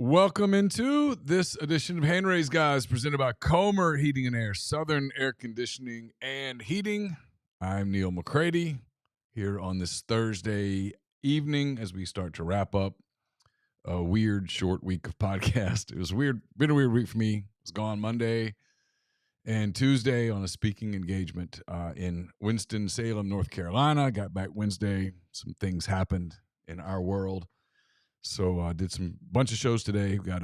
Welcome into this edition of Hand Raised Guys, presented by Comer Heating and Air, Southern Air Conditioning and Heating. I'm Neil McCready here on this Thursday evening as we start to wrap up a weird short week of podcast. It was been a weird week for me. I was gone Monday and Tuesday on a speaking engagement in Winston-Salem, North Carolina. Got back Wednesday. Some things happened in our world. So I did some bunch of shows today. We got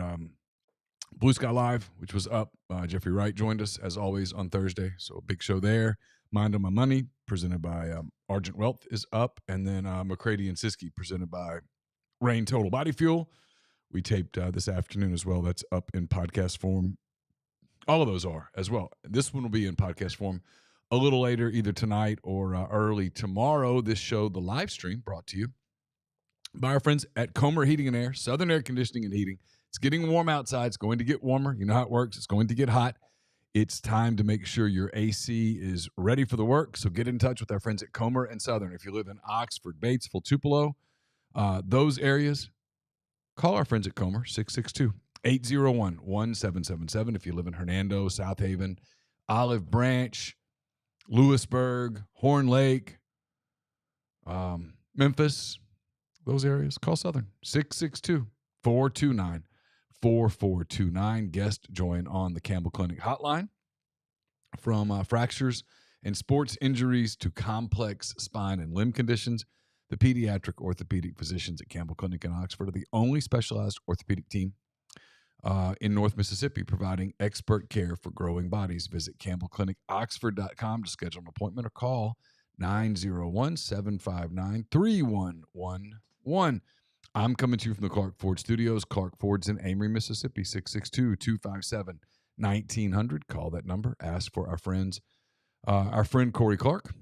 Blue Sky Live, which was up. Jeffrey Wright joined us, as always, on Thursday. So a big show there. Mind on My Money, presented by Argent Wealth, is up. And then McCready and Siskey, presented by Rain Total Body Fuel. We taped this afternoon as well. That's up in podcast form. All of those are as well. This one will be in podcast form a little later, either tonight or early tomorrow. This show, the live stream, brought to you by our friends at Comer Heating and Air, Southern Air Conditioning and Heating. It's getting warm outside. It's going to get warmer. You know how it works. It's going to get hot. It's time to make sure your AC is ready for the work. So get in touch with our friends at Comer and Southern. If you live in Oxford, Batesville, Tupelo, those areas, call our friends at Comer, 662-801-1777. If you live in Hernando, South Haven, Olive Branch, Lewisburg, Horn Lake, Memphis, those areas, call Southern, 662-429-4429. Guest join on the Campbell Clinic hotline. From fractures and sports injuries to complex spine and limb conditions, the pediatric orthopedic physicians at Campbell Clinic in Oxford are the only specialized orthopedic team in North Mississippi providing expert care for growing bodies. Visit campbellclinicoxford.com to schedule an appointment or call 901-759-3111. I'm coming to you from the Clark Ford Studios. Clark Ford's in Amory, Mississippi, 662-257-1900. Call that number. Ask for our friend Corey Clark.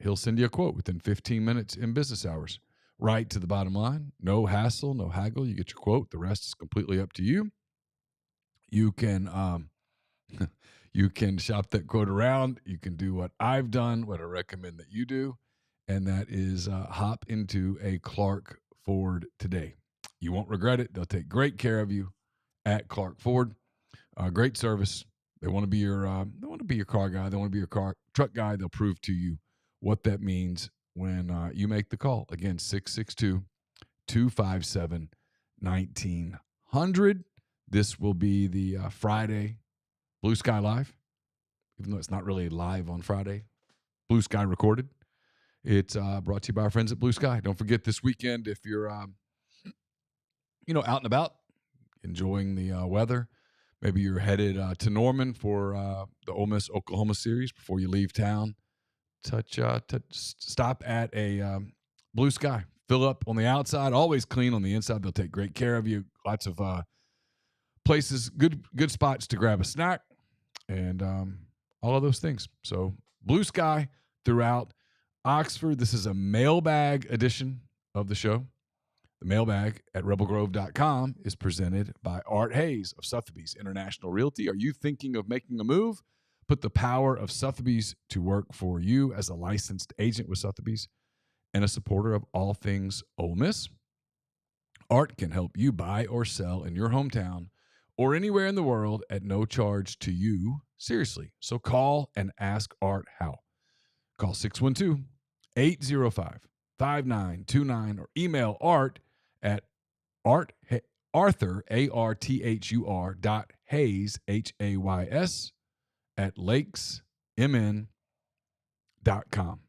He'll send you a quote within 15 minutes in business hours. Right to the bottom line. No hassle, no haggle. You get your quote. The rest is completely up to you. You can you can shop that quote around. You can do what I've done, what I recommend that you do, and that is hop into a Clark Ford today. You won't regret it. They'll take great care of you at Clark Ford. Great service. They want to be your car guy. They want to be your truck guy. They'll prove to you what that means when you make the call. Again, 662-257-1900. This will be the Friday Blue Sky Live, even though it's not really live on Friday. Blue Sky recorded. It's brought to you by our friends at Blue Sky. Don't forget this weekend, if you're, out and about, enjoying the weather, maybe you're headed to Norman for the Ole Miss Oklahoma series before you leave town. Stop at a Blue Sky. Fill up on the outside, always clean on the inside. They'll take great care of you. Lots of places, good spots to grab a snack, and all of those things. So Blue Sky throughout Oxford. This is a mailbag edition of the show. The mailbag at rebelgrove.com is presented by Art Hayes of Sotheby's International Realty. Are you thinking of making a move? Put the power of Sotheby's to work for you as a licensed agent with Sotheby's and a supporter of all things Ole Miss. Art can help you buy or sell in your hometown or anywhere in the world at no charge to you. Seriously. So call and ask Art how. Call 612-805-5929 or email Art at Arthur, ARTHUR Hayes, HAYS @lakesmn.com.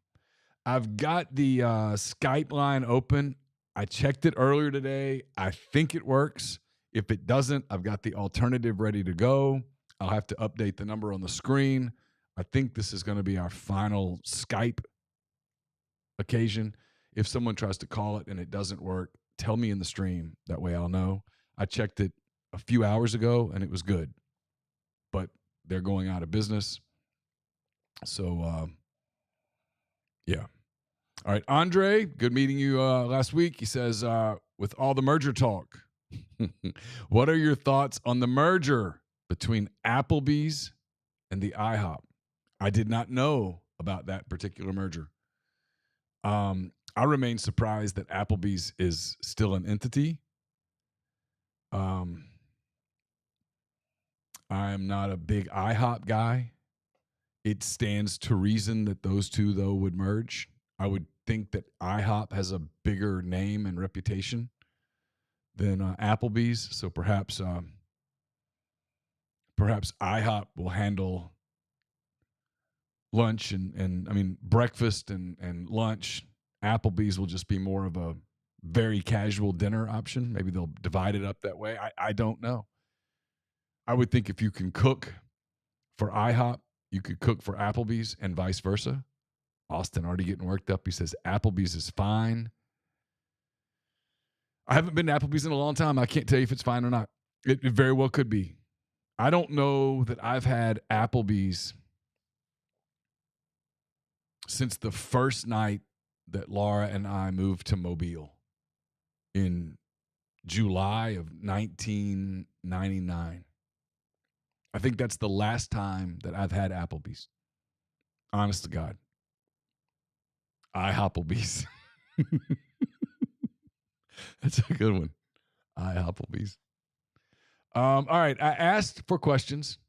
I've got the Skype line open. I checked it earlier today. I think it works. If it doesn't, I've got the alternative ready to go. I'll have to update the number on the screen. I think this is going to be our final Skype occasion. If someone tries to call it and it doesn't work, tell me in the stream. That way I'll know. I checked it a few hours ago and it was good, but they're going out of business. So, yeah. All right, Andre, good meeting you last week. He says, with all the merger talk, what are your thoughts on the merger between Applebee's and the IHOP? I did not know about that particular merger. I remain surprised that Applebee's is still an entity. I'm not a big IHOP guy. It stands to reason that those two, though, would merge. I would think that IHOP has a bigger name and reputation than Applebee's, so perhaps IHOP will handle lunch and I mean breakfast and lunch. Applebee's will just be more of a very casual dinner option. Maybe they'll divide it up that way. I don't know. I would think if you can cook for IHOP, you could cook for Applebee's and vice versa. Austin already getting worked up. He says Applebee's is fine. I haven't been to Applebee's in a long time. I can't tell you if it's fine or not. It very well could be. I don't know that I've had Applebee's since the first night that Laura and I moved to Mobile in July of 1999. I think that's the last time that I've had Applebee's. Honest to God. IHOPPlebee's. That's a good one. IHOPPlebee's. All right. I asked for questions.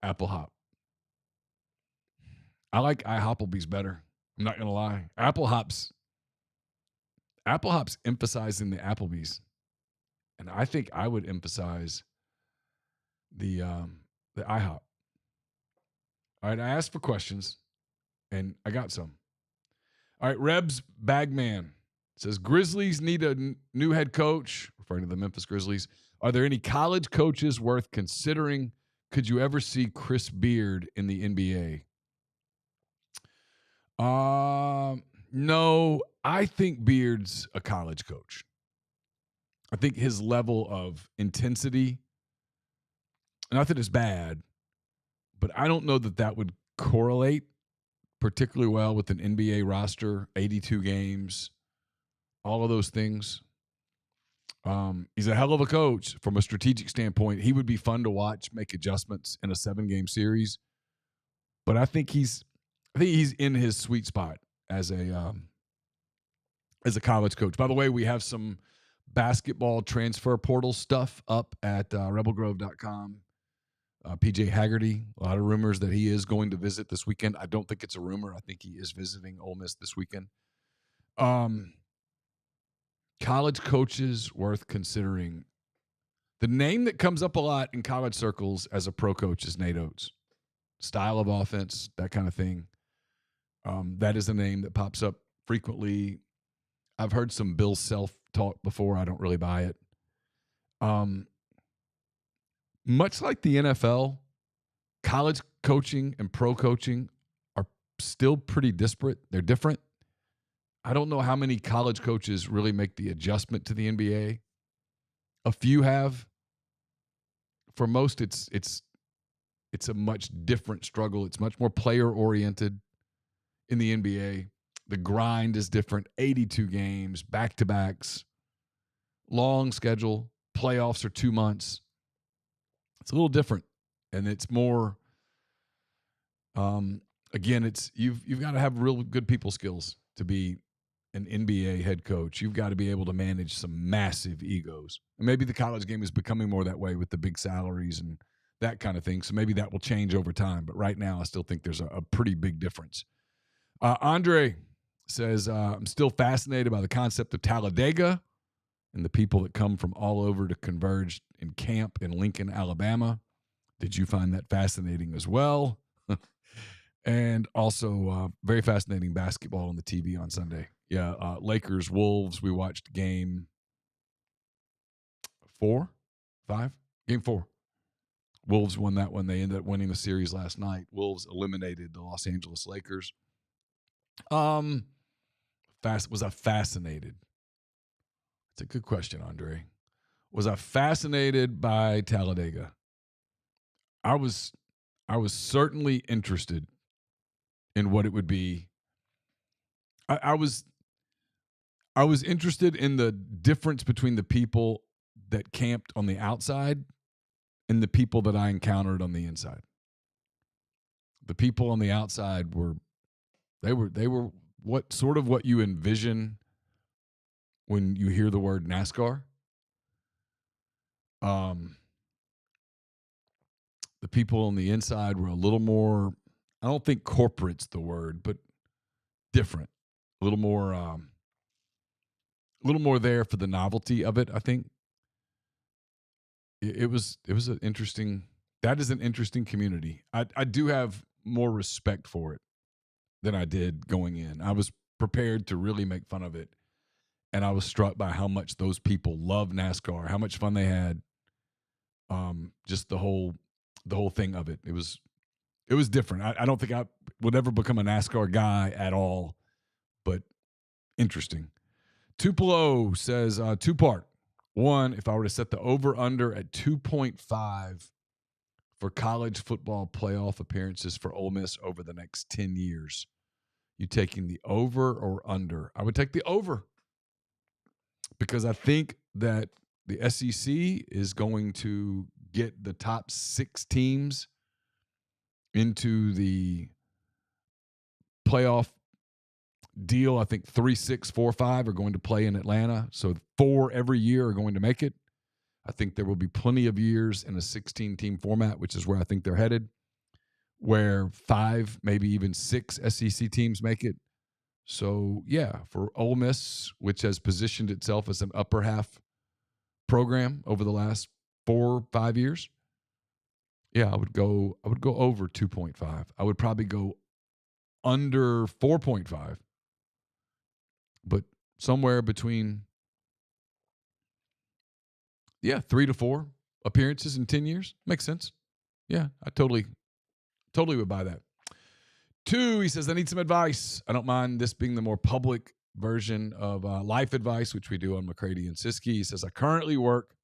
Apple Hop. I like IHOPPlebee's better. I'm not gonna lie. Apple Hop's emphasizing the Applebee's, and I think I would emphasize the IHOP. All right, I asked for questions, and I got some. All right, Rebs Bagman says Grizzlies need a new head coach, referring to the Memphis Grizzlies. Are there any college coaches worth considering? Could you ever see Chris Beard in the NBA? No, I think Beard's a college coach. I think his level of intensity, not that it's bad, but I don't know that that would correlate particularly well with an NBA roster, 82 games, all of those things. He's a hell of a coach from a strategic standpoint. He would be fun to watch, make adjustments in a 7-game series. But I think he's in his sweet spot as a college coach. By the way, we have some basketball transfer portal stuff up at rebelgrove.com. PJ Haggerty, a lot of rumors that he is going to visit this weekend. I don't think it's a rumor. I think he is visiting Ole Miss this weekend. College coaches worth considering. The name that comes up a lot in college circles as a pro coach is Nate Oates. Style of offense, that kind of thing. That is a name that pops up frequently. I've heard some Bill Self talk before. I don't really buy it. Much like the NFL, college coaching and pro coaching are still pretty disparate. They're different. I don't know how many college coaches really make the adjustment to the NBA. A few have. For most, it's a much different struggle. It's much more player-oriented in the NBA. The grind is different. 82 games, back-to-backs, long schedule. Playoffs are 2 months. It's a little different, and it's more. Again, it's you've got to have real good people skills to be an NBA head coach. You've got to be able to manage some massive egos. And maybe the college game is becoming more that way with the big salaries and that kind of thing. So maybe that will change over time. But right now, I still think there's a pretty big difference. Andre says, I'm still fascinated by the concept of Talladega and the people that come from all over to converge in camp in Lincoln, Alabama. Did you find that fascinating as well? And also very fascinating basketball on the TV on Sunday. Yeah, Lakers, Wolves, we watched game 4, 5? Game 4. Wolves won that one. They ended up winning the series last night. Wolves eliminated the Los Angeles Lakers. Was I fascinated? It's a good question, Andre. Was I fascinated by Talladega? I was certainly interested in what it would be. I was interested in the difference between the people that camped on the outside and the people that I encountered on the inside. The people on the outside were what you envision when you hear the word NASCAR. the people on the inside were a little more, I don't think corporate's the word, but different. A little more there for the novelty of it, I think. It was an interesting, that is an interesting community. I do have more respect for it than I did going in. I was prepared to really make fun of it. And I was struck by how much those people love NASCAR, how much fun they had. Just the whole thing of it. It was different. I don't think I would ever become a NASCAR guy at all, but interesting. Tupelo says two-part. One, if I were to set the over-under at 2.5 for college football playoff appearances for Ole Miss over the next 10 years, you taking the over or under? I would take the over because I think that the SEC is going to get the top 6 teams into the playoff deal. I think 3, 6, 4, 5 are going to play in Atlanta. So 4 every year are going to make it. I think there will be plenty of years in a 16-team format, which is where I think they're headed, where 5, maybe even 6 SEC teams make it. So, yeah, for Ole Miss, which has positioned itself as an upper half program over the last 4 or 5 years, yeah, I would go over 2.5. I would probably go under 4.5. But somewhere between, 3 to 4 appearances in 10 years. Makes sense. Yeah, I totally would buy that. 2, he says, I need some advice. I don't mind this being the more public version of life advice, which we do on McCready and Siskey. He says, I currently work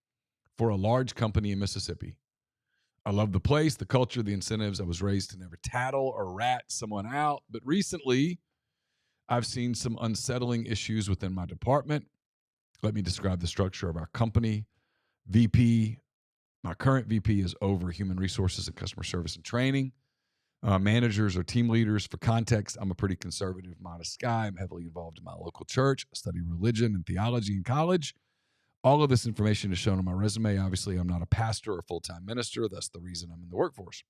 for a large company in Mississippi. I love the place, the culture, the incentives. I was raised to never tattle or rat someone out. But recently, I've seen some unsettling issues within my department. Let me describe the structure of our company. My current VP is over human resources and customer service and training. Managers or team leaders. For context, I'm a pretty conservative, modest guy. I'm heavily involved in my local church. I study religion and theology in college. All of this information is shown on my resume. Obviously, I'm not a pastor or full-time minister. That's the reason I'm in the workforce.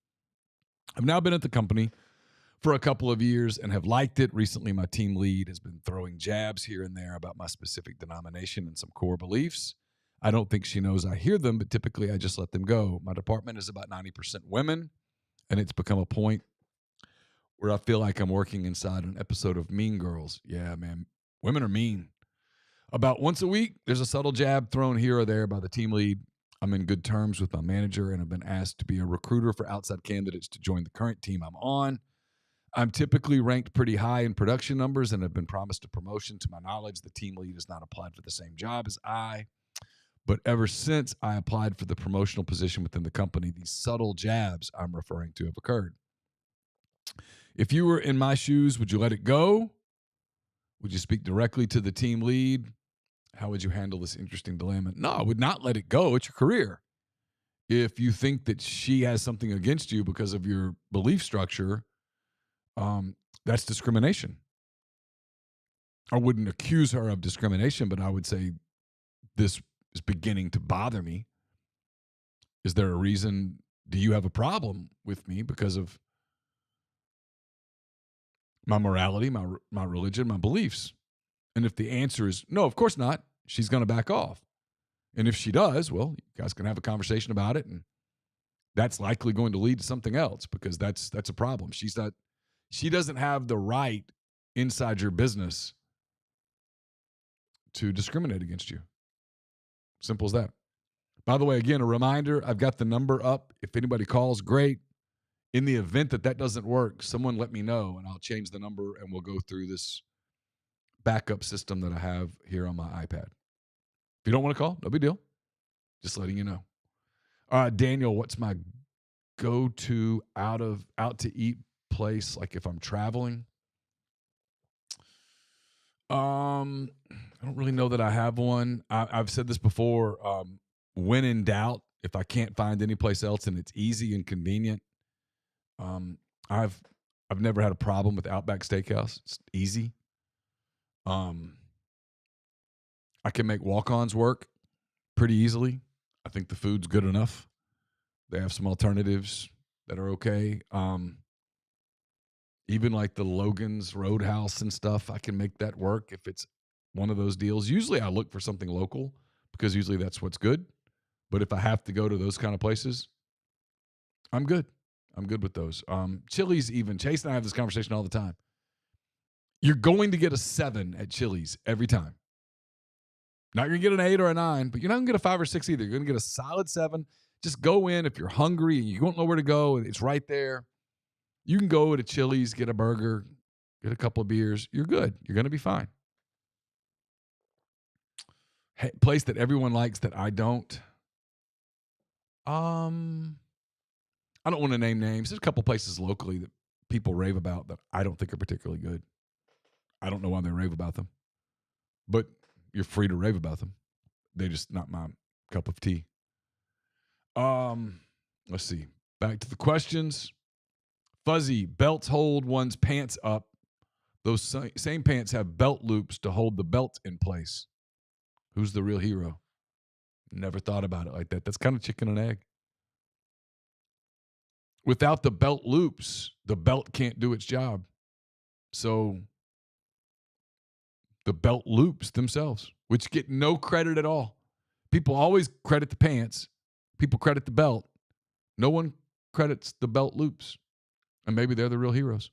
I've now been at the company for a couple of years and have liked it. Recently, my team lead has been throwing jabs here and there about my specific denomination and some core beliefs. I don't think she knows I hear them, but typically I just let them go. My department is about 90% women, and it's become a point where I feel like I'm working inside an episode of Mean Girls. Yeah, man, women are mean. About once a week, there's a subtle jab thrown here or there by the team lead. I'm in good terms with my manager and have been asked to be a recruiter for outside candidates to join the current team I'm on. I'm typically ranked pretty high in production numbers and have been promised a promotion. To my knowledge, the team lead has not applied for the same job as I. But ever since I applied for the promotional position within the company, these subtle jabs I'm referring to have occurred. If you were in my shoes, would you let it go? Would you speak directly to the team lead? How would you handle this interesting dilemma? No, I would not let it go. It's your career. If you think that she has something against you because of your belief structure, that's discrimination. I wouldn't accuse her of discrimination, but I would say this is beginning to bother me. Is there a reason? Do you have a problem with me because of my morality, my religion, my beliefs? And if the answer is no, of course not, she's going to back off. And if she does, well, you guys can have a conversation about it, and that's likely going to lead to something else because that's a problem. She doesn't have the right inside your business to discriminate against you. Simple as that. By the way, again, a reminder, I've got the number up. If anybody calls, great. In the event that doesn't work, someone let me know, and I'll change the number, and we'll go through this backup system that I have here on my iPad. If you don't want to call, no big deal. Just letting you know. Daniel, what's my go-to out to eat place, like if I'm traveling? I don't really know that I have one. I've said this before. When in doubt, if I can't find any place else and it's easy and convenient, I've never had a problem with Outback Steakhouse. It's easy. I can make walk-ons work pretty easily. I think the food's good enough. They have some alternatives. that are okay. Even like the Logan's Roadhouse and stuff, I can make that work if it's one of those deals. Usually I look for something local because usually that's what's good. But if I have to go to those kind of places, I'm good. I'm good with those. Chili's even. Chase and I have this conversation all the time. You're going to get a 7 at Chili's every time. Not going to get an 8 or a 9, but you're not going to get a 5 or 6 either. You're going to get a solid 7. Just go in if you're hungry and you don't know where to go and it's right there. You can go to Chili's, get a burger, get a couple of beers. You're good. You're going to be fine. Hey, place that everyone likes that I don't. I don't want to name names. There's a couple places locally that people rave about that I don't think are particularly good. I don't know why they rave about them, but you're free to rave about them. They're just not my cup of tea. Let's see. Back to the questions. Fuzzy, belts hold one's pants up. Those same pants have belt loops to hold the belt in place. Who's the real hero? Never thought about it like that. That's kind of chicken and egg. Without the belt loops, the belt can't do its job. So the belt loops themselves, which get no credit at all. People always credit the pants. People credit the belt. No one credits the belt loops. And maybe they're the real heroes.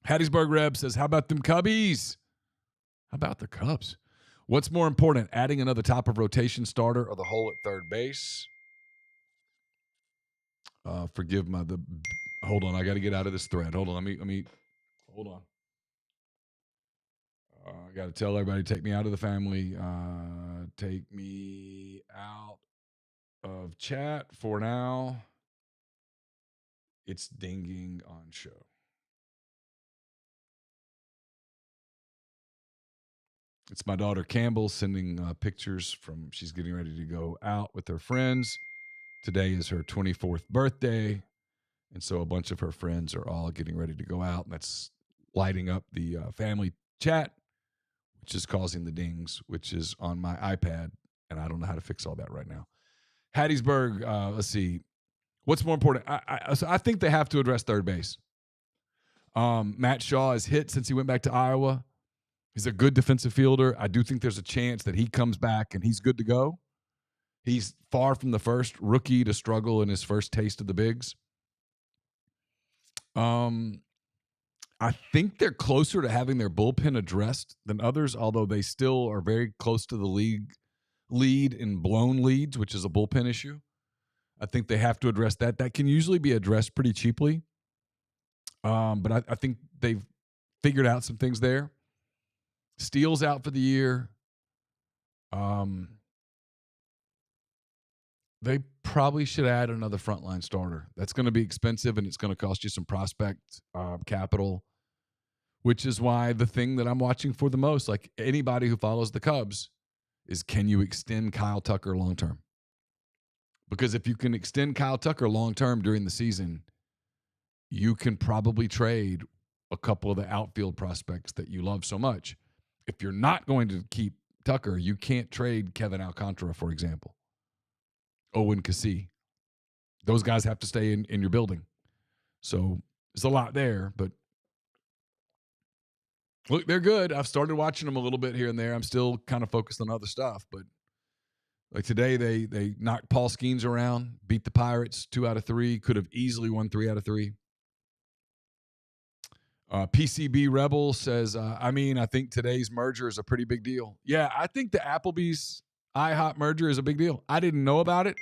Hattiesburg Reb says, how about them Cubbies? How about the Cubs? What's more important, adding another top of rotation starter or the hole at third base? Forgive my hold on. I got to get out of this thread. Hold on. Let me hold on. I got to tell everybody, take me out of the family. Take me out of chat for now. It's dinging on show. It's my daughter Campbell sending pictures from, she's getting ready to go out with her friends. Today is her 24th birthday. And so a bunch of her friends are all getting ready to go out. And that's lighting up the family chat, which is causing the dings, which is on my iPad. And I don't know how to fix all that right now. Hattiesburg, let's see. What's more important? I think they have to address third base. Matt Shaw has hit since he went back to Iowa. He's a good defensive fielder. I do think there's a chance that he comes back and he's good to go. He's far from the first rookie to struggle in his first taste of the bigs. I think they're closer to having their bullpen addressed than others, although they still are very close to the league lead in blown leads, which is a bullpen issue. I think they have to address that. That can usually be addressed pretty cheaply. But I think they've figured out some things there. Steele's out for the year. They probably should add another frontline starter. That's going to be expensive, and it's going to cost you some prospect capital, which is why the thing that I'm watching for the most, like anybody who follows the Cubs, is can you extend Kyle Tucker long-term? Because if you can extend Kyle Tucker long-term during the season, you can probably trade a couple of the outfield prospects that you love so much. If you're not going to keep Tucker, you can't trade Kevin Alcantara, for example. Owen Cassee. Those guys have to stay in your building. So there's a lot there, but look, they're good. I've started watching them a little bit here and there. I'm still kind of focused on other stuff, but like today they knocked Paul Skeens around, beat the Pirates 2 out of 3, could have easily won 3 out of 3. PCB Rebel says, I think today's merger is a pretty big deal. Yeah, I think the Applebee's IHOP merger is a big deal. I didn't know about it.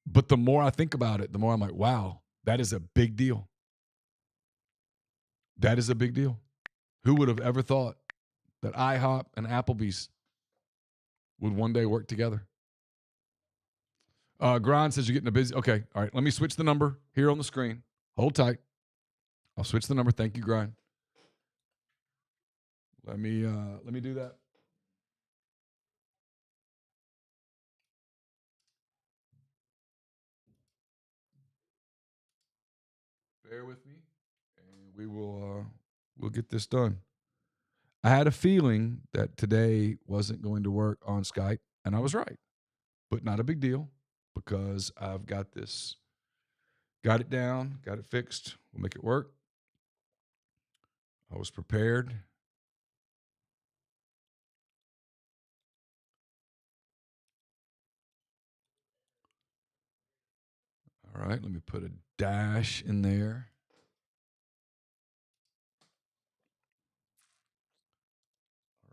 But the more I think about it, the more I'm like, wow, that is a big deal. That is a big deal. Who would have ever thought that IHOP and Applebee's would one day work together? Grind says you're getting a busy. Okay, all right. Let me switch the number here on the screen. Hold tight. I'll switch the number. Thank you, Grind. Let me do that. Bear with me, and we'll get this done. I had a feeling that today wasn't going to work on Skype, and I was right, but not a big deal because I've got it down, got it fixed. We'll make it work. I was prepared. All right, let me put a dash in there.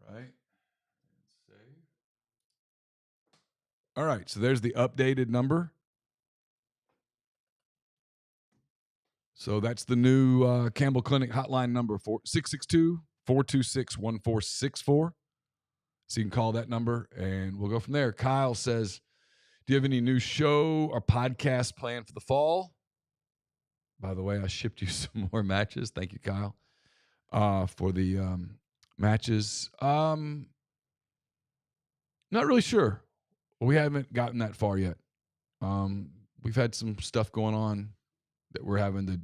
All right. Save. All right, so there's the updated number. So that's the new Campbell Clinic hotline number, 662-426-1464. So you can call that number, and we'll go from there. Kyle says, do you have any new show or podcast planned for the fall? By the way, I shipped you some more matches. Thank you, Kyle, for the matches. Not really sure. We haven't gotten that far yet. We've had some stuff going on that we're having to.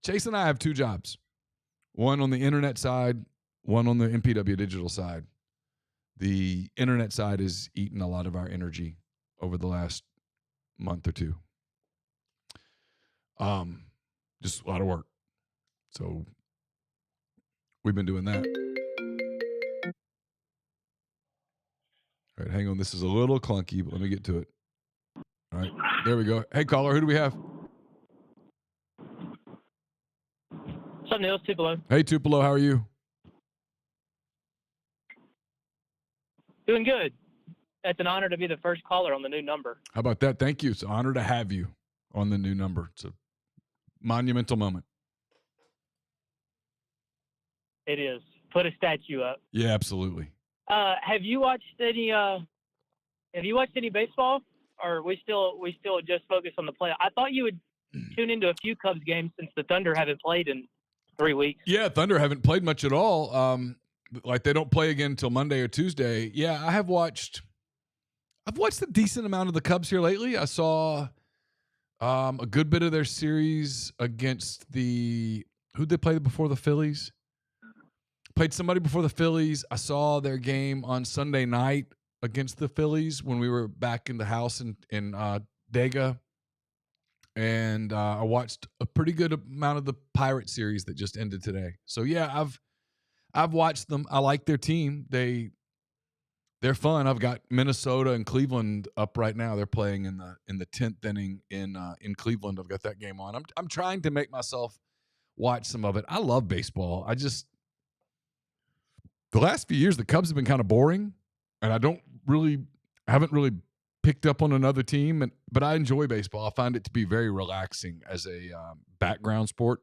Chase and I have two jobs, one on the internet side, one on the MPW digital side. The internet side is eating a lot of our energy over the last month or two. Just a lot of work. So we've been doing that. All right, hang on. This is a little clunky, but let me get to it. All right, there we go. Hey, caller, who do we have? What's up, Neil? It's Tupelo. Hey, Tupelo, how are you? Doing good. It's an honor to be the first caller on the new number. How about that? Thank you. It's an honor to have you on the new number. It's a monumental moment. It is. Put a statue up. Yeah, absolutely. Have you watched any baseball, or we still just focus on the play? I thought you would tune into a few Cubs games since the Thunder haven't played in 3 weeks. Yeah, Thunder haven't played much at all. Like they don't play again until Monday or Tuesday. Yeah, I've watched a decent amount of the Cubs here lately. I saw a good bit of their series against who'd they play before the Phillies? Played somebody before the Phillies. I saw their game on Sunday night against the Phillies when we were back in the house in Talladega. And I watched a pretty good amount of the Pirate series that just ended today. So yeah, I've watched them. I like their team. They're fun. I've got Minnesota and Cleveland up right now. They're playing in the 10th inning in Cleveland. I've got that game on. I'm trying to make myself watch some of it. I love baseball. The last few years the Cubs have been kind of boring, and I haven't really picked up on another team, but I enjoy baseball. I find it to be very relaxing as a background sport.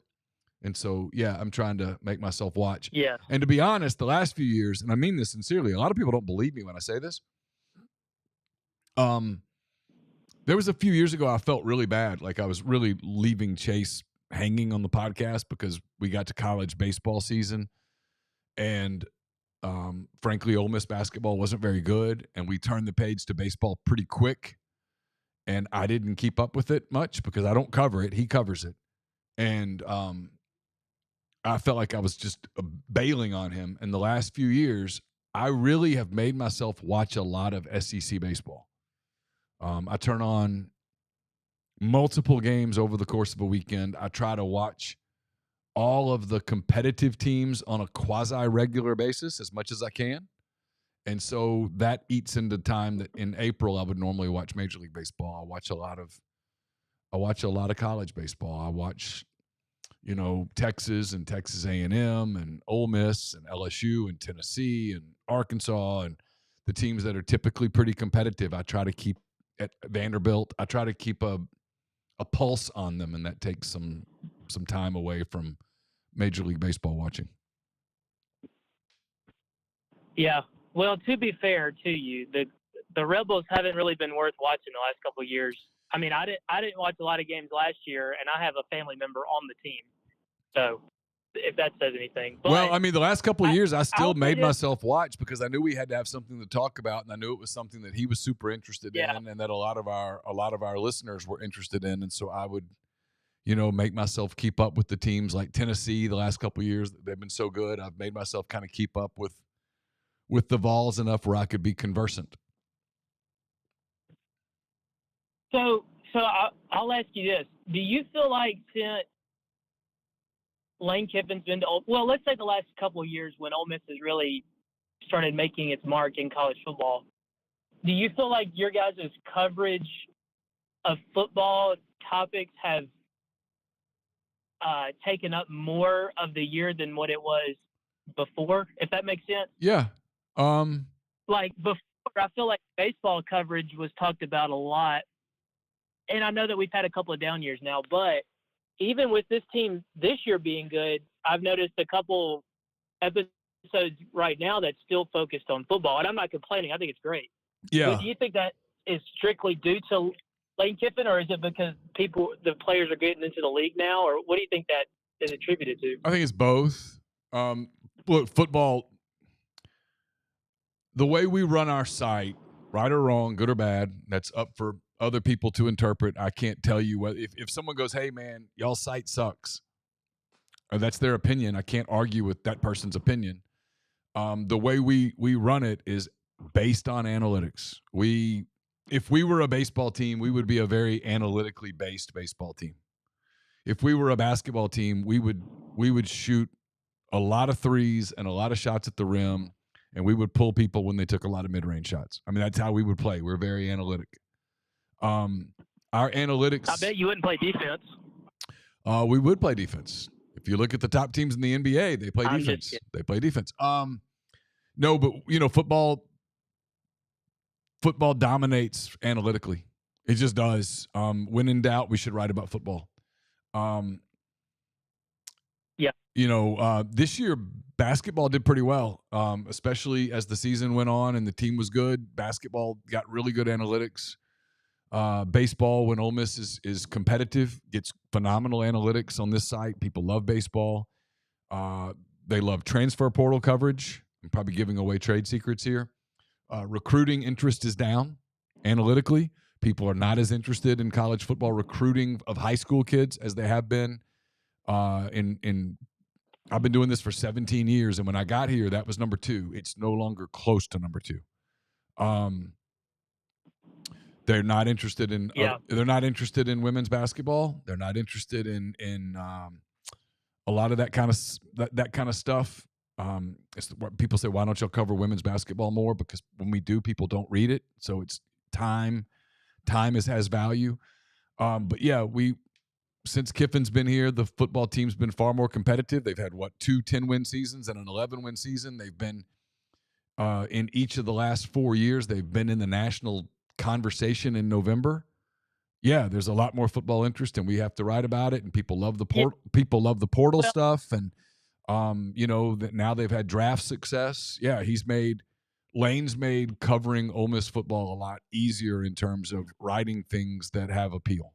And so, yeah, I'm trying to make myself watch. Yeah. And to be honest, the last few years, and I mean this sincerely, a lot of people don't believe me when I say this. There was a few years ago I felt really bad. Like I was really leaving Chase hanging on the podcast because we got to college baseball season. And frankly, Ole Miss basketball wasn't very good. And we turned the page to baseball pretty quick. And I didn't keep up with it much because I don't cover it. He covers it. And I felt like I was just bailing on him. And the last few years, I really have made myself watch a lot of SEC baseball. I turn on multiple games over the course of a weekend. I try to watch all of the competitive teams on a quasi-regular basis as much as I can. And so that eats into time that in April I would normally watch Major League Baseball. I watch a lot of college baseball. I watch Texas and Texas A&M and Ole Miss and LSU and Tennessee and Arkansas and the teams that are typically pretty competitive. I try to keep at Vanderbilt. I try to keep a pulse on them, and that takes some time away from Major League Baseball watching. Yeah. Well, to be fair to you, the Rebels haven't really been worth watching the last couple of years. I mean, I didn't watch a lot of games last year, and I have a family member on the team. So, if that says anything. But well, I mean, the last couple of years, I still made myself watch because I knew we had to have something to talk about, and I knew it was something that he was super interested in, and that a lot of our listeners were interested in, and so I would, make myself keep up with the teams like Tennessee. The last couple of years, they've been so good. I've made myself kind of keep up with the Vols enough where I could be conversant. So I'll ask you this: do you feel like since Lane Kiffin's been to let's say the last couple of years when Ole Miss has really started making its mark in college football, do you feel like your guys' coverage of football topics have taken up more of the year than what it was before, if that makes sense? Yeah. Like before, I feel like baseball coverage was talked about a lot. And I know that we've had a couple of down years now, but even with this team this year being good, I've noticed a couple episodes right now that's still focused on football. And I'm not complaining. I think it's great. Yeah. But do you think that is strictly due to Lane Kiffin, or is it because the players are getting into the league now, or what do you think that is attributed to? I think it's both. Look, football, the way we run our site, right or wrong, good or bad, that's up for other people to interpret. I can't tell you what if someone goes, "Hey man, y'all site sucks," or that's their opinion. I can't argue with that person's opinion. The way we run it is based on analytics. If we were a baseball team, we would be a very analytically based baseball team. If we were a basketball team, we would shoot a lot of threes and a lot of shots at the rim, and we would pull people when they took a lot of mid-range shots. I mean, that's how we would play. We're very analytic. Our analytics. I bet you wouldn't play defense. We would play defense. If you look at the top teams in the NBA, they play defense. They play defense. No, but football dominates analytically. It just does. When in doubt, we should write about football. Yeah. This year basketball did pretty well, especially as the season went on and the team was good. Basketball got really good analytics. Baseball, when Ole Miss is competitive, gets phenomenal analytics on this site. People love baseball. They love transfer portal coverage. I'm probably giving away trade secrets here. Recruiting interest is down analytically. People are not as interested in college football recruiting of high school kids as they have been. I've been doing this for 17 years, and when I got here, that was number 2. It's no longer close to number 2. They're not interested in. They're not interested in women's basketball. They're not interested in a lot of that kind of stuff. It's what people say. Why don't y'all cover women's basketball more? Because when we do, people don't read it. So it's time. Time has value. But yeah, since Kiffin's been here, the football team's been far more competitive. They've had 2 10-win seasons and an 11-win season. They've been in each of the last 4 years. They've been in the national conversation in November. Yeah, there's a lot more football interest, and we have to write about it. And people love the people love the portal stuff, and that now they've had draft success. Yeah, Lane's made covering Ole Miss football a lot easier in terms of writing things that have appeal.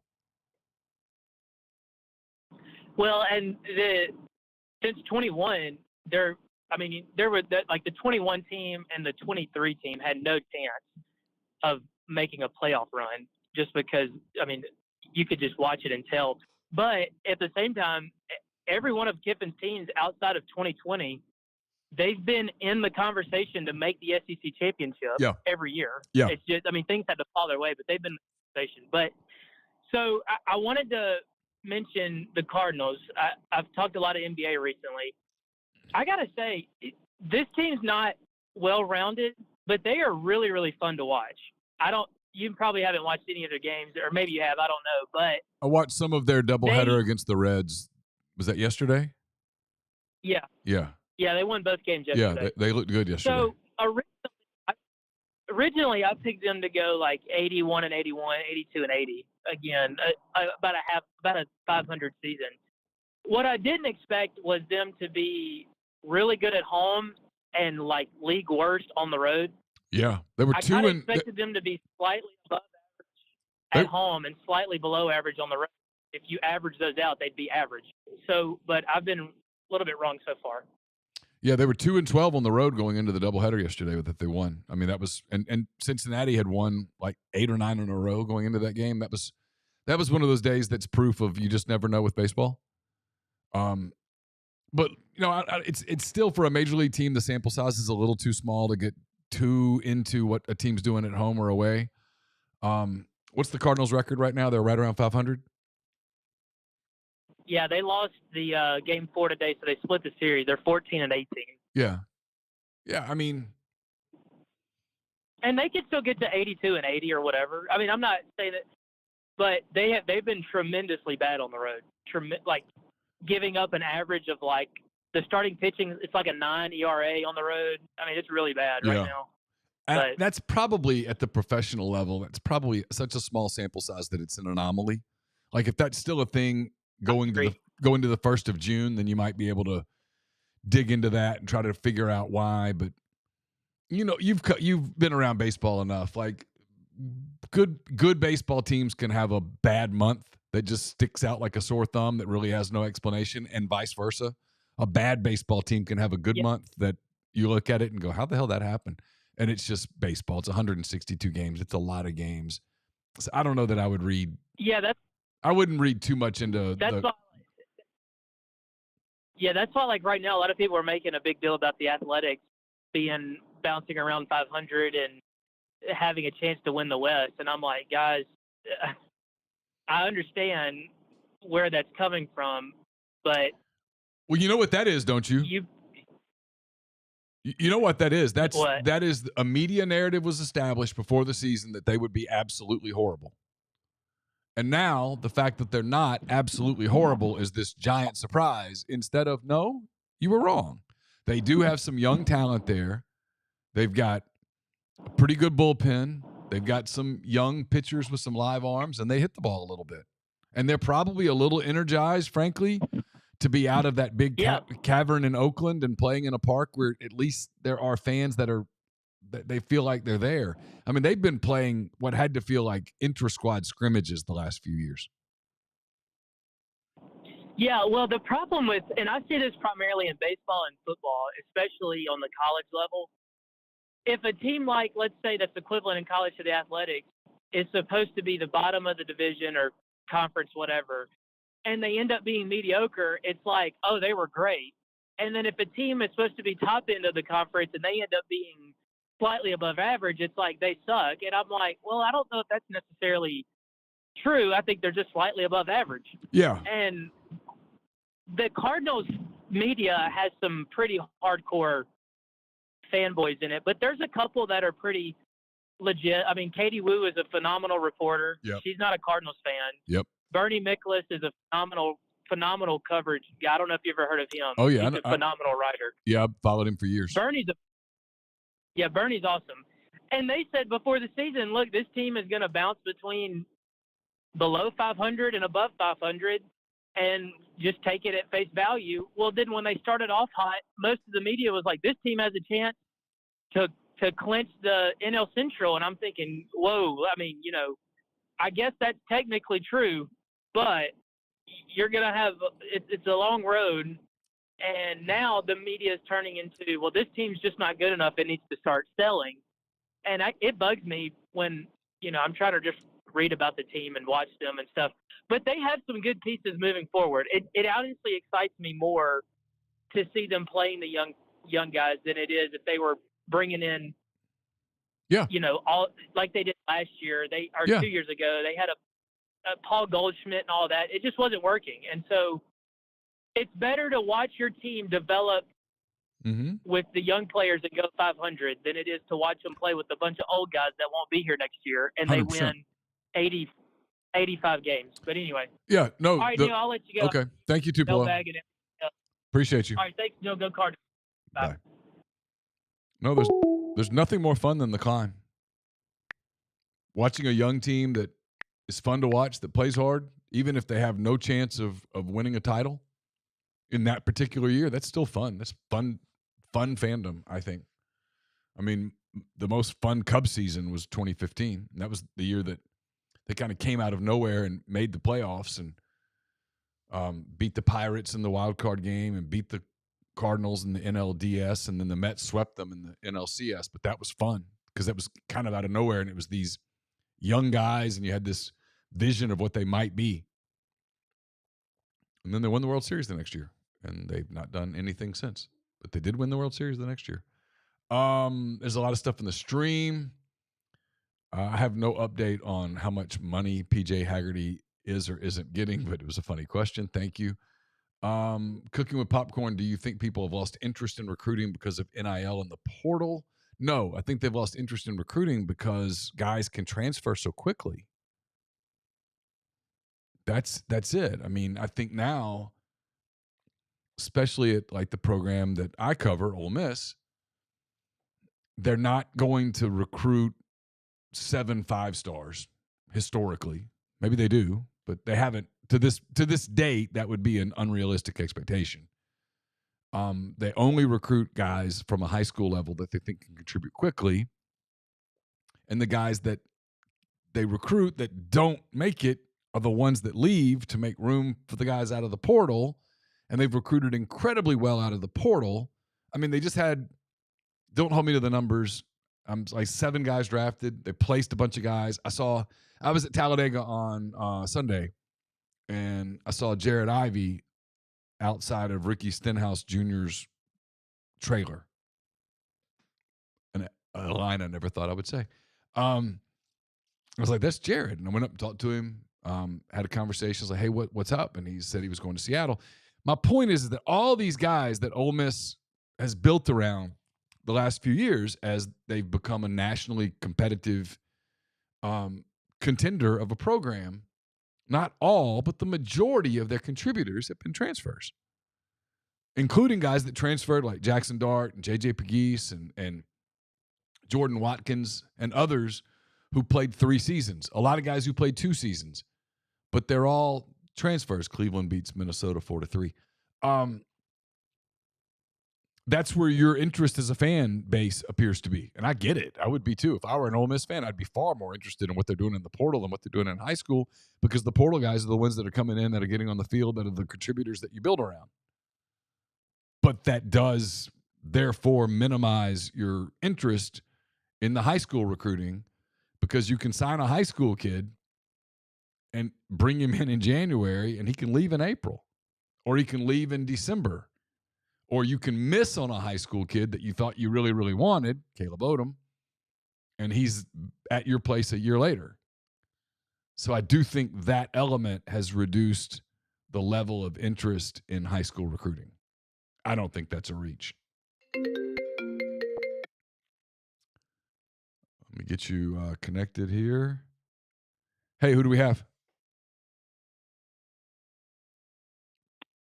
Well, and since 21, there were the 21 team and the 23 team had no chance of making a playoff run just because, you could just watch it and tell. But at the same time, every one of Kiffin's teams outside of 2020, they've been in the conversation to make the SEC championship every year. Yeah. It's just, things had to fall their way, but they've been in the conversation. But so I wanted to mention the Cardinals. I've talked a lot of NBA recently. I got to say, this team's not well-rounded, but they are really, really fun to watch. You probably haven't watched any of their games, or maybe you have, I don't know. But I watched some of their doubleheader against the Reds. Was that yesterday? Yeah. Yeah. Yeah, they won both games yesterday. Yeah, they looked good yesterday. So originally I picked them to go like 81 and 81, 82 and 80 again, about a 500 season. What I didn't expect was them to be really good at home and like league worst on the road. Yeah, they were I expected them to be slightly above average at home and slightly below average on the road. If you average those out, they'd be average. So, but I've been a little bit wrong so far. Yeah, they were 2-12 on the road going into the doubleheader yesterday that they won. That was and Cincinnati had won like 8 or 9 in a row going into that game. That was one of those days that's proof of you just never know with baseball. But it's still, for a major league team, the sample size is a little too small to get too into what a team's doing at home or away. What's the Cardinals' record right now? They're right around 500. Yeah, they lost the game 4 today, so they split the series. They're 14-18. Yeah. I mean, and they could still get to 82-80 or whatever. I mean, I'm not saying that, but they've been tremendously bad on the road. Like giving up an average of like the starting pitching, it's like a 9 ERA on the road. I mean, it's really bad right now. And that's probably at the professional level. That's probably such a small sample size that it's an anomaly. Like if that's still a thing going to the 1st of June, then you might be able to dig into that and try to figure out why. But you've been around baseball enough. Like good baseball teams can have a bad month that just sticks out like a sore thumb that really has no explanation, and vice versa. A bad baseball team can have a good month that you look at it and go, how the hell that happened? And it's just baseball. It's 162 games. It's a lot of games. So I don't know that I would read. Yeah, I wouldn't read too much into that's why like right now a lot of people are making a big deal about the Athletics bouncing around 500 and having a chance to win the West. And I'm like, guys, I understand where that's coming from, but well, you know what that is, don't you? You know what that is? That is a media narrative was established before the season that they would be absolutely horrible. And now the fact that they're not absolutely horrible is this giant surprise instead of, no, you were wrong. They do have some young talent there. They've got a pretty good bullpen. They've got some young pitchers with some live arms, and they hit the ball a little bit. And they're probably a little energized, frankly, to be out of that big cavern in Oakland and playing in a park where at least there are fans that they feel like they're there. I mean, they've been playing what had to feel like intra-squad scrimmages the last few years. Yeah, well, the problem with, and I see this primarily in baseball and football, especially on the college level, if a team like, let's say that's equivalent in college to the Athletics, is supposed to be the bottom of the division or conference, whatever, and they end up being mediocre, it's like, oh, they were great. And then if a team is supposed to be top end of the conference and they end up being slightly above average, it's like they suck. And I'm like, well, I don't know if that's necessarily true. I think they're just slightly above average. Yeah. And the Cardinals media has some pretty hardcore fanboys in it, but there's a couple that are pretty legit. I mean, Katie Wu is a phenomenal reporter. Yep. She's not a Cardinals fan. Yep. Bernie Miklasz is a phenomenal coverage guy. I don't know if you've ever heard of him. Oh, yeah. He's a phenomenal writer. Yeah, I've followed him for years. Bernie's awesome. And they said before the season, look, this team is going to bounce between below 500 and above 500 and just take it at face value. Well, then when they started off hot, most of the media was like, this team has a chance to clinch the NL Central. And I'm thinking, whoa, I mean, I guess that's technically true, but you're going to have it's a long road. And now the media is turning into, well, this team's just not good enough. It needs to start selling. And it bugs me when, I'm trying to just read about the team and watch them and stuff. But they have some good pieces moving forward. It honestly excites me more to see them playing the young guys than it is if they were bringing in, all like they did last year. 2 years ago. They had a Paul Goldschmidt and all that. It just wasn't working. And so it's better to watch your team develop with the young players that go 500 than it is to watch them play with a bunch of old guys that won't be here next year and 100%. They win 85 games. But anyway. Yeah, no. All right, Neil, I'll let you go. Okay. Thank you, Tupelo. Appreciate you. All right, thanks, Neil. Go Cardinals. Bye. No, there's nothing more fun than the climb. Watching a young team that is fun to watch, that plays hard, even if they have no chance of winning a title in that particular year, that's still fun. That's fun fandom, I think. I mean, the most fun Cubs season was 2015. And that was the year that they kind of came out of nowhere and made the playoffs and beat the Pirates in the wild card game and beat the Cardinals in the NLDS, and then the Mets swept them in the NLCS. But that was fun because that was kind of out of nowhere, and it was these young guys, and you had this vision of what they might be. And then they won the World Series the next year, and they've not done anything since. But they did win the World Series the next year. There's a lot of stuff in the stream. I have no update on how much money PJ Haggerty is or isn't getting, but it was a funny question. Thank you. Cooking with popcorn. Do you think people have lost interest in recruiting because of NIL and the portal? No, I think they've lost interest in recruiting because guys can transfer so quickly. That's it. I mean, I think now, especially at like the program that I cover, Ole Miss, they're not going to recruit 7 5-stars historically. Maybe they do, but they haven't to this date. That would be an unrealistic expectation. They only recruit guys from a high school level that they think can contribute quickly, and the guys that they recruit that don't make it are the ones that leave to make room for the guys out of the portal. And they've recruited incredibly well out of the portal. I mean, they just had, don't hold me to the numbers, like 7 guys drafted. They placed a bunch of guys. I was at Talladega on Sunday, and I saw Jared Ivey outside of Ricky Stenhouse Jr.'s trailer. A line I never thought I would say. I was like, that's Jared. And I went up and talked to him, had a conversation. I was like, hey, what's up? And he said he was going to Seattle. My point is that all these guys that Ole Miss has built around the last few years as they've become a nationally competitive contender of a program, not all, but the majority of their contributors have been transfers, including guys that transferred like Jackson Dart and J.J. Pegues and Jordan Watkins and others who played 3 seasons. A lot of guys who played 2 seasons, but they're all transfers. Cleveland beats Minnesota 4-3. That's where your interest as a fan base appears to be. And I get it. I would be too. If I were an Ole Miss fan, I'd be far more interested in what they're doing in the portal than what they're doing in high school, because the portal guys are the ones that are coming in, that are getting on the field, that are the contributors that you build around. But that does therefore minimize your interest in the high school recruiting, because you can sign a high school kid and bring him in January and he can leave in April, or he can leave in December, or you can miss on a high school kid that you thought you really, really wanted, Caleb Odom, and he's at your place a year later. So I do think that element has reduced the level of interest in high school recruiting. I don't think that's a reach. Let me get you connected here. Hey, who do we have?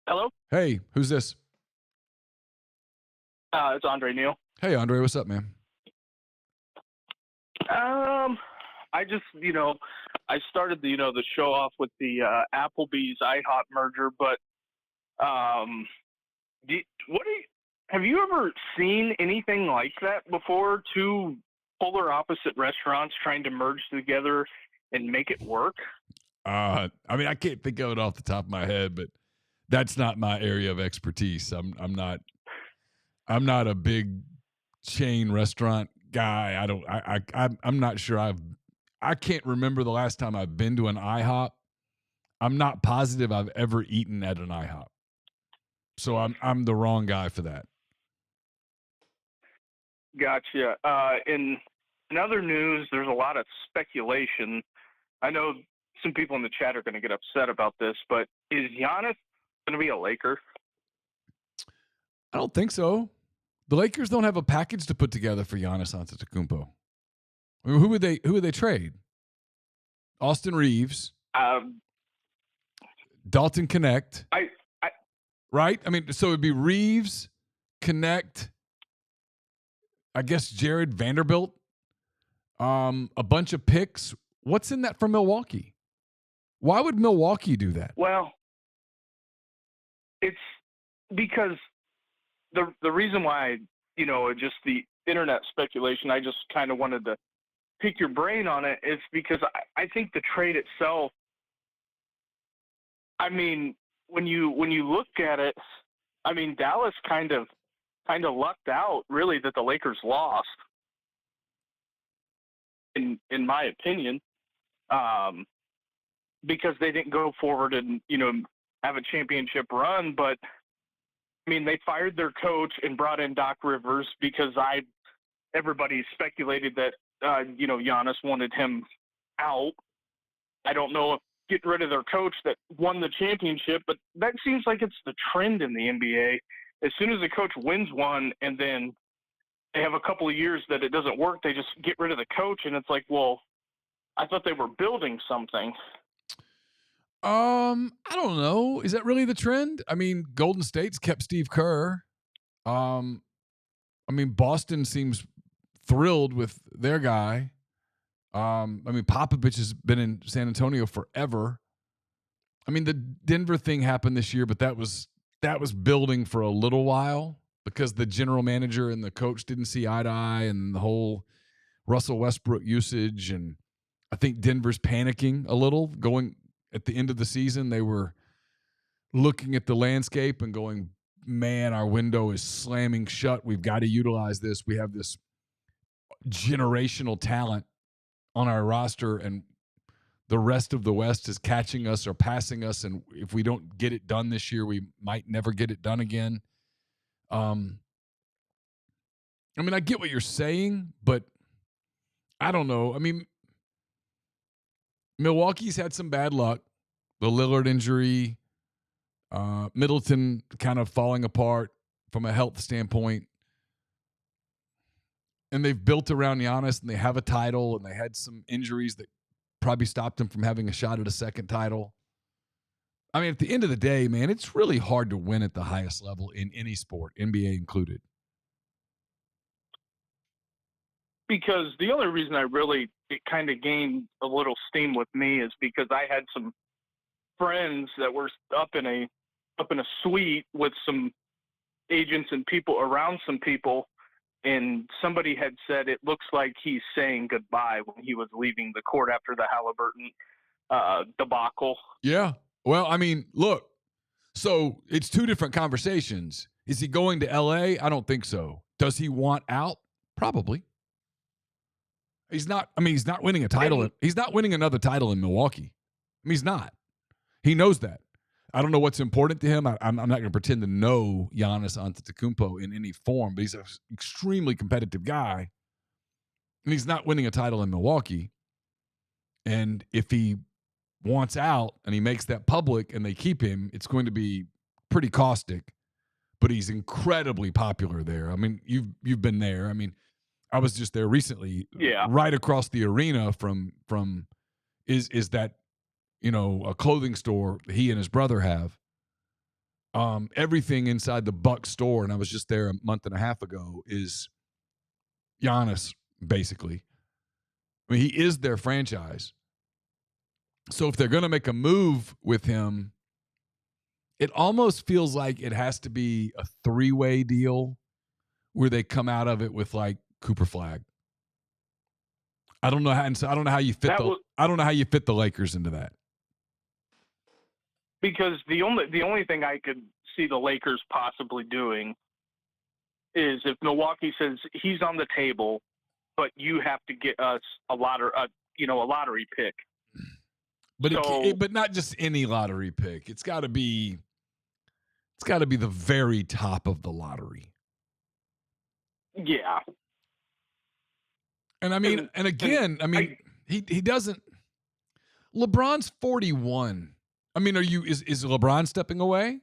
Hello? Hey, who's this? It's Andre Neal. Hey, Andre, what's up, man? I just, I started the show off with the Applebee's IHOP merger, but have you ever seen anything like that before? 2 polar opposite restaurants trying to merge together and make it work? I mean, I can't think of it off the top of my head, but that's not my area of expertise. I'm not a big chain restaurant guy. I'm not sure I can't remember the last time I've been to an IHOP. I'm not positive I've ever eaten at an IHOP. So I'm the wrong guy for that. Gotcha. In other news, there's a lot of speculation. I know some people in the chat are going to get upset about this, but is Giannis going to be a Laker? I don't think so. The Lakers don't have a package to put together for Giannis Antetokounmpo. I mean, who would they trade? Austin Reeves, Dalton Connect, right? I mean, so it'd be Reeves, Connect, I guess Jared Vanderbilt, a bunch of picks. What's in that for Milwaukee? Why would Milwaukee do that? Well, it's because the reason why, just the internet speculation, I just kind of wanted to pick your brain on it, is because I think the trade itself, I mean, when you look at it, I mean, Dallas kind of lucked out, really, that the Lakers lost, in my opinion, because they didn't go forward and, have a championship run. But I mean, they fired their coach and brought in Doc Rivers because everybody speculated that Giannis wanted him out. I don't know if getting rid of their coach that won the championship, but that seems like it's the trend in the NBA. As soon as the coach wins one and then they have a couple of years that it doesn't work, they just get rid of the coach, and it's like, well, I thought they were building something. I don't know. Is that really the trend? I mean, Golden State's kept Steve Kerr. Boston seems thrilled with their guy. Popovich has been in San Antonio forever. I mean, the Denver thing happened this year, but that was building for a little while because the general manager and the coach didn't see eye to eye, and the whole Russell Westbrook usage. And I think Denver's panicking a little going at the end of the season. They were looking at the landscape and going, man, our window is slamming shut. We've got to utilize this. We have this generational talent on our roster, and the rest of the West is catching us or passing us. And if we don't get it done this year, we might never get it done again. I get what you're saying, but I don't know. I mean, Milwaukee's had some bad luck. The Lillard injury, Middleton kind of falling apart from a health standpoint. And they've built around Giannis, and they have a title, and they had some injuries that probably stopped them from having a shot at a second title. I mean, at the end of the day, man, it's really hard to win at the highest level in any sport, NBA included. Because the only reason it kind of gained a little steam with me is because I had some friends that were up in a suite with some agents and people around some people, and somebody had said it looks like he's saying goodbye when he was leaving the court after the Halliburton debacle. Yeah. Well, I mean, look, so it's two different conversations. Is he going to LA? I don't think so. Does he want out? Probably. He's not winning a title. He's not winning another title in Milwaukee. He's not. He knows that. I don't know what's important to him. I'm not going to pretend to know Giannis Antetokounmpo in any form, but he's an extremely competitive guy, and he's not winning a title in Milwaukee. And if he wants out and he makes that public and they keep him, it's going to be pretty caustic. But he's incredibly popular there. I mean, you've been there. I mean, I was just there recently. Yeah. Right across the arena from is that, a clothing store he and his brother have. Everything inside the Buck store, and I was just there a month and a half ago, is Giannis, basically. I mean, he is their franchise. So if they're going to make a move with him, it almost feels like it has to be a three-way deal where they come out of it with like Cooper Flag. I don't know how you fit I don't know how you fit the Lakers into that. Because the only thing I could see the Lakers possibly doing is if Milwaukee says he's on the table, but you have to get us a lottery pick. But not just any lottery pick. It's got to be the very top of the lottery. Yeah. And I mean, he doesn't. LeBron's 41. I mean, is LeBron stepping away?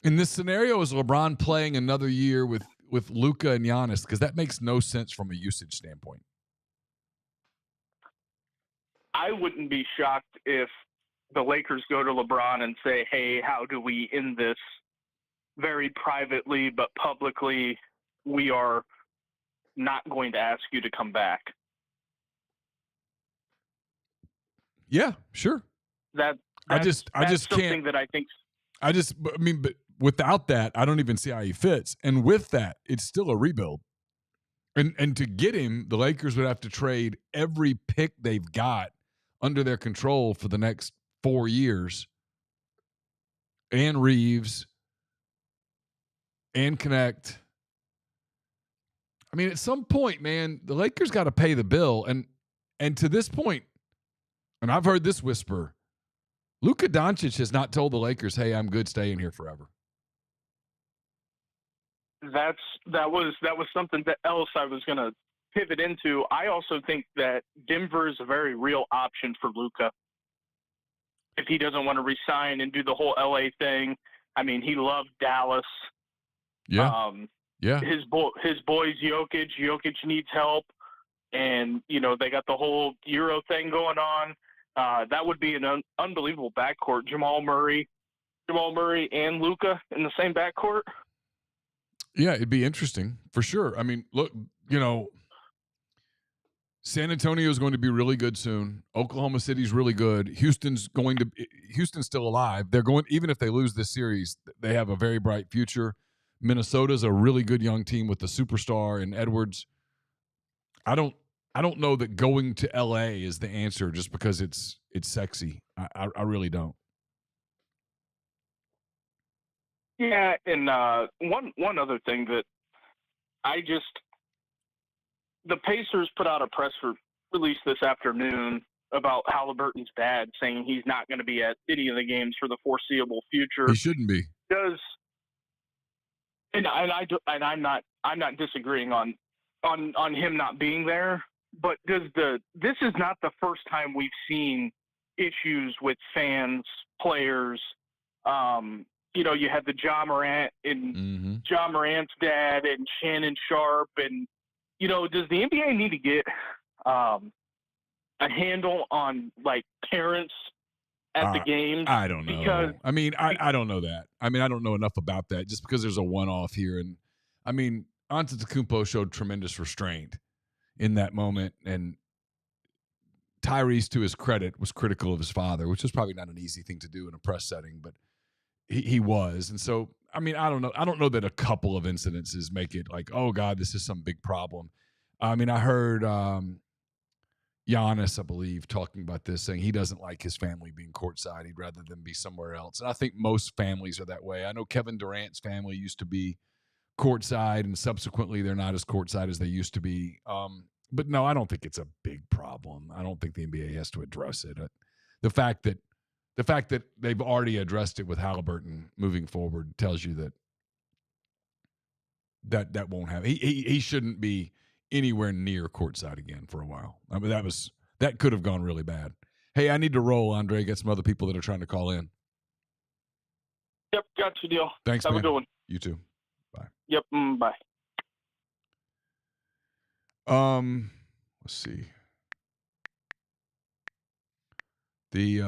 In this scenario, is LeBron playing another year with Luka and Giannis? Because that makes no sense from a usage standpoint. I wouldn't be shocked if the Lakers go to LeBron and say, hey, how do we end this very privately but publicly? We are not going to ask you to come back. Yeah, sure. That's I just something can't. That I think. But without that, I don't even see how he fits. And with that, it's still a rebuild. And to get him, the Lakers would have to trade every pick they've got under their control for the next 4 years. And Reeves. And Connect. I mean, at some point, man, the Lakers got to pay the bill. And to this point, and I've heard this whisper, Luka Doncic has not told the Lakers, hey, I'm good staying here forever. That was something else I was going to pivot into, I also think that Denver is a very real option for Luka. If he doesn't want to resign and do the whole LA thing, I mean, he loved Dallas. Yeah. His boys, Jokic needs help. And, they got the whole Euro thing going on. That would be an unbelievable backcourt. Jamal Murray and Luka in the same backcourt. Yeah, it'd be interesting for sure. I mean, look, San Antonio is going to be really good soon. Oklahoma City's really good. Houston's still alive. They're going, even if they lose this series, they have a very bright future. Minnesota's a really good young team with the superstar in Edwards. I don't know that going to LA is the answer just because it's sexy. I really don't. Yeah, and one other thing that the Pacers put out a press release this afternoon about Halliburton's dad, saying he's not going to be at any of the games for the foreseeable future. He shouldn't be. I'm not disagreeing on him not being there, but this is not the first time we've seen issues with fans, players. You had the Ja Morant and Ja Morant's dad and Shannon Sharpe, and does the NBA need to get a handle on parents at the games? I don't know. Because, I don't know that. I don't know enough about that just because there's a one-off here. And Antetokounmpo showed tremendous restraint in that moment. And Tyrese, to his credit, was critical of his father, which was probably not an easy thing to do in a press setting, but he was. And so, I don't know. I don't know that a couple of incidences make it like, oh, God, this is some big problem. I heard Giannis, I believe, talking about this, saying he doesn't like his family being courtside. He'd rather them be somewhere else. And I think most families are that way. I know Kevin Durant's family used to be courtside, and subsequently they're not as courtside as they used to be. But no, I don't think it's a big problem. I don't think the NBA has to address it. The fact that they've already addressed it with Halliburton moving forward tells you that won't happen. He shouldn't be anywhere near courtside again for a while. That could have gone really bad. Hey, I need to roll, Andre. Got some other people that are trying to call in. Yep, got you, deal. Thanks, Have man. a good one. You too. Bye. Yep, bye. Let's see. The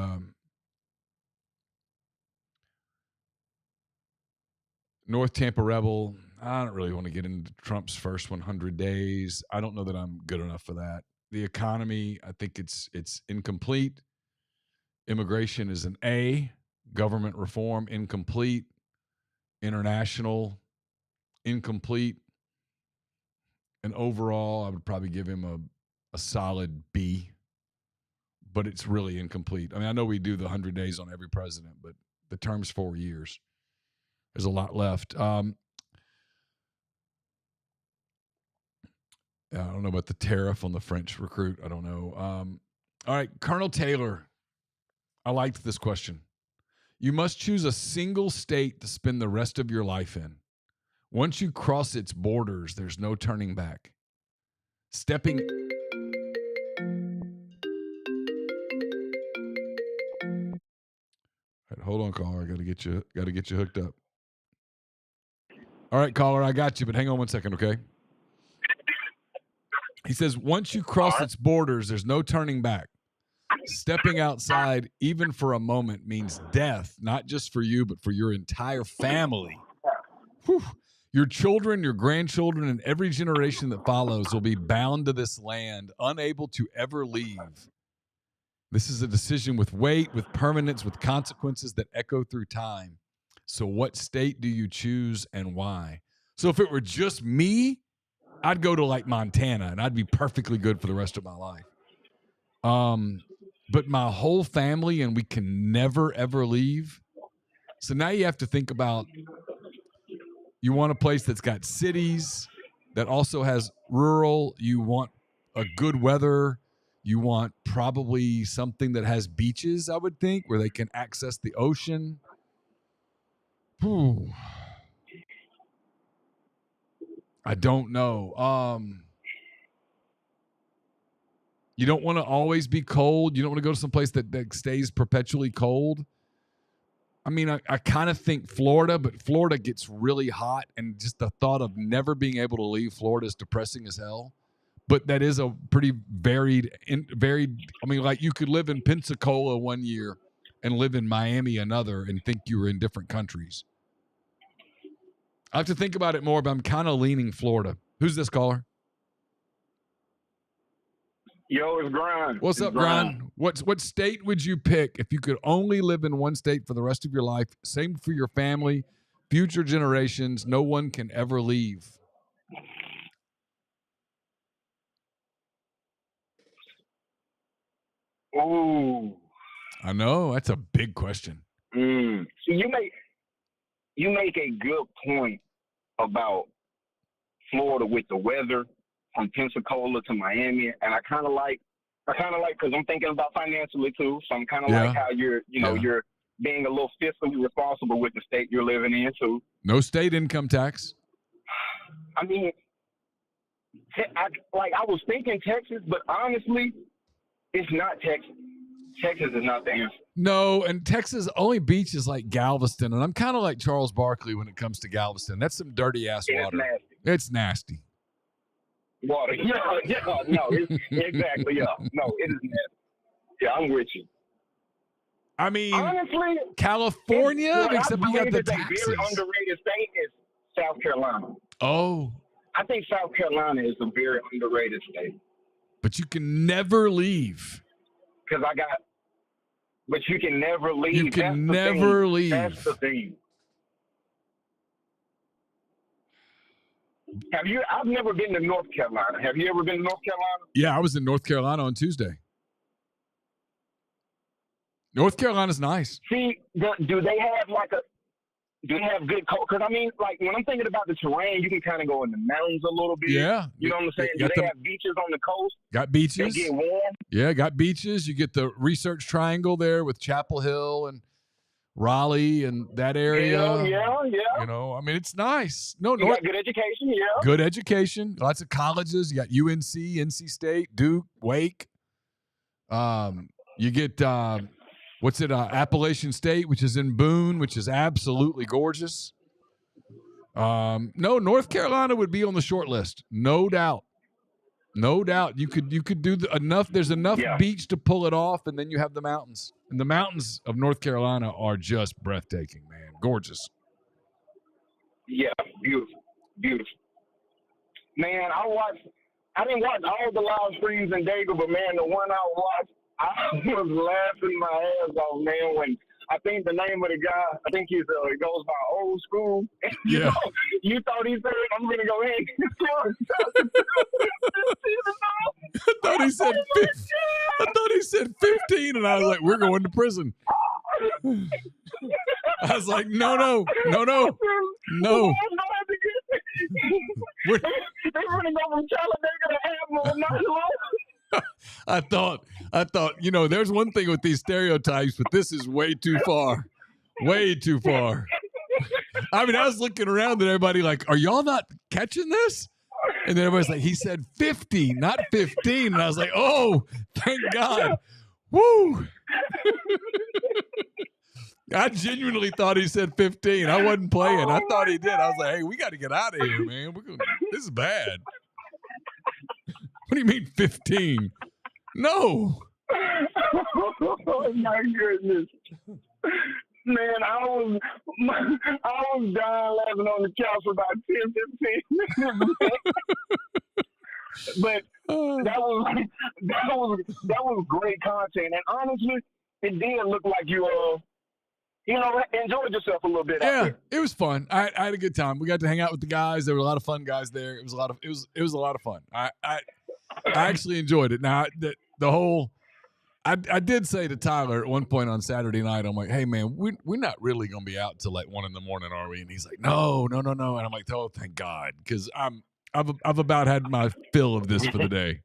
North Tampa Rebel, I don't really want to get into Trump's first 100 days. I don't know that I'm good enough for that. The economy, I think it's incomplete. Immigration is an A. Government reform, incomplete. International, incomplete. And overall, I would probably give him a solid B. But it's really incomplete. I know we do the 100 days on every president, but the term's 4 years. There's a lot left. I don't know about the tariff on the French recruit. I don't know. All right, Colonel Taylor. I liked this question. You must choose a single state to spend the rest of your life in. Once you cross its borders, there's no turning back. Stepping. Right, hold on, caller. I got to get you hooked up. All right, caller, I got you, but hang on 1 second, okay? He says, once you cross its borders, there's no turning back. Stepping outside, even for a moment, means death, not just for you, but for your entire family. Whew. Your children, your grandchildren, and every generation that follows will be bound to this land, unable to ever leave. This is a decision with weight, with permanence, with consequences that echo through time. So what state do you choose and why? So if it were just me, I'd go to Montana and I'd be perfectly good for the rest of my life. But my whole family and we can never, ever leave. So now you have to think about, you want a place that's got cities, that also has rural. You want a good weather. You want probably something that has beaches, I would think, where they can access the ocean. Whew. I don't know. You don't want to always be cold. You don't want to go to some place that stays perpetually cold. I mean, I kind of think Florida, but Florida gets really hot, and just the thought of never being able to leave Florida is depressing as hell. But that is a pretty varied. I mean, like you could live in Pensacola one year and live in Miami another and think you were in different countries. I have to think about it more, but I'm kind of leaning Florida. Who's this caller? Yo, it's Grind. What's up, Grind? What state would you pick if you could only live in one state for the rest of your life? Same for your family, future generations. No one can ever leave. Ooh. I know that's a big question. So you make a good point about Florida with the weather from Pensacola to Miami, and I kind of like because I'm thinking about financially too. So I'm kind of like how you're being a little fiscally responsible with the state you're living in too. No state income tax. I mean, I was thinking Texas, but honestly, it's not Texas. Texas is not the answer. No, and Texas only beach is like Galveston, and I'm kind of like Charles Barkley when it comes to Galveston. That's some dirty ass water. It's nasty. Water, no, exactly, no, it is nasty. Yeah, I'm with you. I mean, honestly, California, except you got the taxes. A very underrated state is South Carolina. Oh, I think South Carolina is a very underrated state. But you can never leave. But you can never leave. You can never leave. That's the thing. I've never been to North Carolina. Have you ever been to North Carolina? Yeah, I was in North Carolina on Tuesday. North Carolina's nice. See, do they have good because I mean, like when I'm thinking about the terrain, you can kind of go in the mountains a little bit. Yeah. You know what I'm saying? Do they have beaches on the coast? Got beaches. They get warm? Yeah, got beaches. You get the Research Triangle there with Chapel Hill and Raleigh and that area. Yeah. You know, I mean, it's nice. No, you got good education, yeah. Good education. Lots of colleges. You got UNC, NC State, Duke, Wake. You get Appalachian State, which is in Boone, which is absolutely gorgeous. No, North Carolina would be on the short list, no doubt. No doubt. You could do enough. There's enough beach to pull it off, and then you have the mountains. And the mountains of North Carolina are just breathtaking, man. Gorgeous. Yeah, beautiful. Man, I didn't watch all the live streams in Dega, but man, the one I watched, I was laughing my ass off, man, when I think the name of the guy, I think he goes by Old School. Yeah. You thought he said, I'm going to go ahead and I thought he said 15, and I was like, we're going to prison. I was like, no. They're going to go from Talladega to Admiral. I thought, there's one thing with these stereotypes, but this is way too far. Way too far. I mean, I was looking around at everybody like, are y'all not catching this? And then everybody's like, he said 50, not 15. And I was like, oh, thank God. Woo. I genuinely thought he said 15. I wasn't playing. I thought he did. I was like, hey, we got to get out of here, man. This is bad. What do you mean 15? No. Oh my goodness. Man, I was dying laughing on the couch for about 10, 15 minutes. But that was great content. And honestly, it did look like you enjoyed yourself a little bit. Yeah, it was fun. I had a good time. We got to hang out with the guys. There were a lot of fun guys there. It was a lot of fun. I actually enjoyed it. Now I did say to Tyler at one point on Saturday night, I'm like, hey man, we're not really gonna be out until like 1 a.m, are we? And he's like, no. And I'm like, oh, thank God, because I've about had my fill of this for the day.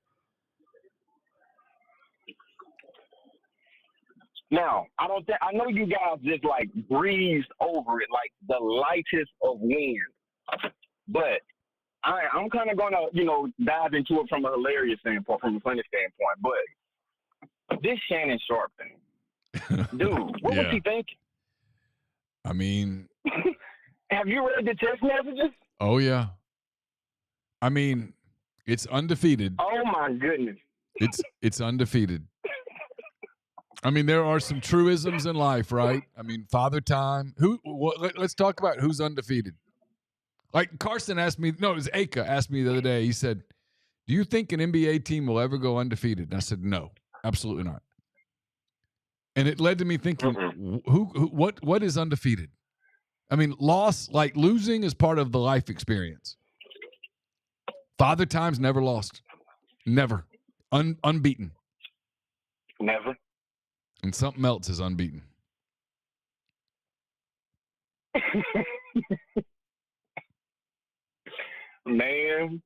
Now, I know you guys just like breezed over it like the lightest of wind, but I'm kind of gonna, dive into it from a hilarious standpoint, from a funny standpoint. But this Shannon Sharpe thing, dude, what was Yeah. he thinking? I mean, Have you read the text messages? oh yeah. I mean, it's undefeated. Oh my goodness. It's undefeated. I mean, there are some truisms in life, right? I mean, Father Time. Let's talk about who's undefeated. Like Carson asked me, no, it was Aka asked me the other day. He said, "Do you think an NBA team will ever go undefeated?" And I said, "No, absolutely not." And it led to me thinking, what is undefeated? I mean, losing is part of the life experience. Father Time's never lost, never, unbeaten. Never. And something else is unbeaten. Man.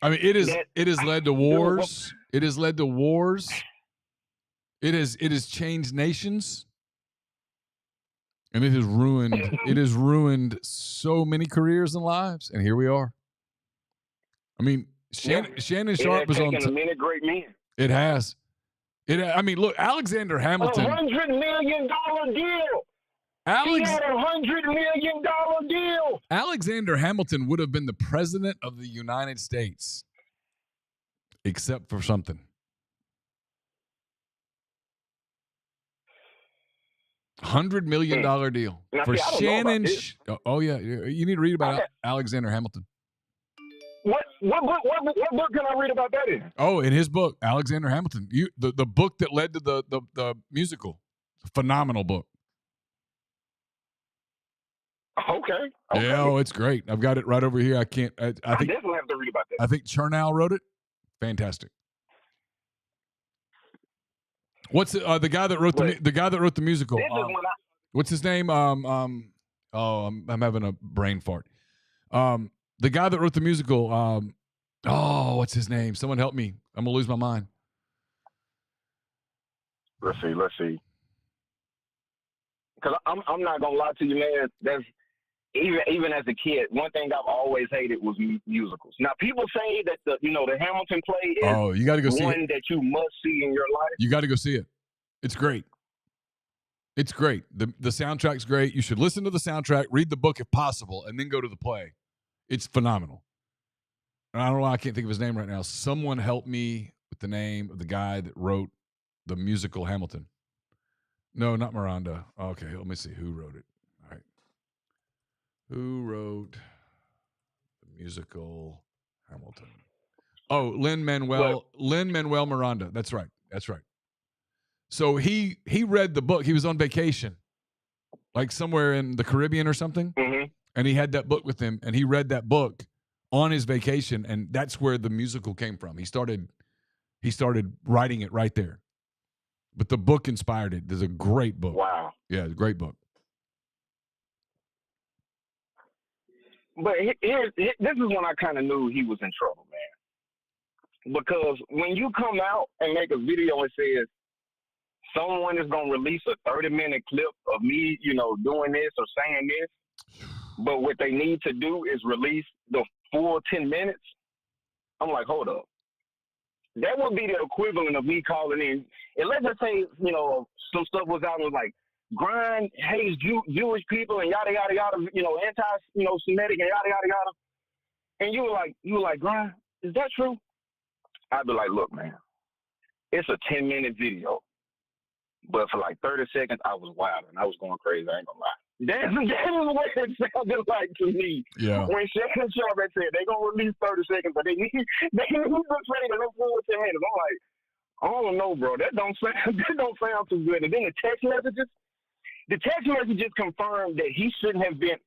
I mean, it has led to wars. It has led to wars. It has changed nations. And it has ruined so many careers and lives. And here we are. I mean, Shannon Sharpe is on many great men. It has. I mean, look, Alexander Hamilton. $100 million deal. He had $100 million deal. Alexander Hamilton would have been the president of the United States, except for something. $100 million deal for Shannon. Oh yeah, you need to read about Alexander Hamilton. What book can I read about that in? Oh, in his book, Alexander Hamilton. The book that led to the musical. Phenomenal book. Okay. Yeah, oh, it's great. I've got it right over here. I think definitely have to read about that. I think Chernow wrote it. Fantastic. What's the guy that wrote the musical? What's his name? I'm having a brain fart. The guy that wrote the musical. What's his name? Someone help me. I'm gonna lose my mind. Let's see. Because I'm not gonna lie to you, man. That's even as a kid, one thing I've always hated was musicals. Now people say that the Hamilton play is you got to go see one it. that you must see in your life. You got to go see it. It's great. It's great. The soundtrack's great. You should listen to the soundtrack, read the book if possible, and then go to the play. It's phenomenal. And I don't know. I can't think of his name right now. Someone help me with the name of the guy that wrote the musical Hamilton. No, not Miranda. Okay, let me see who wrote it. All right. Who wrote the musical Hamilton? Oh, Lin-Manuel Miranda. That's right. So he read the book. He was on vacation, like somewhere in the Caribbean or something. Mm-hmm. And he had that book with him, and he read that book on his vacation, and that's where the musical came from. He started writing it right there. But the book inspired it. There's a great book. Wow. Yeah, it's a great book. But this is when I kind of knew he was in trouble, man. Because when you come out and make a video and says someone is going to release a 30-minute clip of me, doing this or saying this, but what they need to do is release the full 10 minutes, I'm like, hold up. That would be the equivalent of me calling in. And let's just say, some stuff was out and was like, Grind hates Jewish people and yada, yada, yada, anti-Semitic and yada, yada, yada. And you were like, Grind, is that true? I'd be like, look, man, it's a 10-minute video. But for like 30 seconds, I was wild and I was going crazy. I ain't gonna lie. That was what it sounded like to me. Yeah. When Shannon Sharpe said they're gonna release 30 seconds, but they need to say the full 10 minutes. I'm like, I don't know, bro. That don't sound too good. And then the text messages confirmed that he shouldn't have been,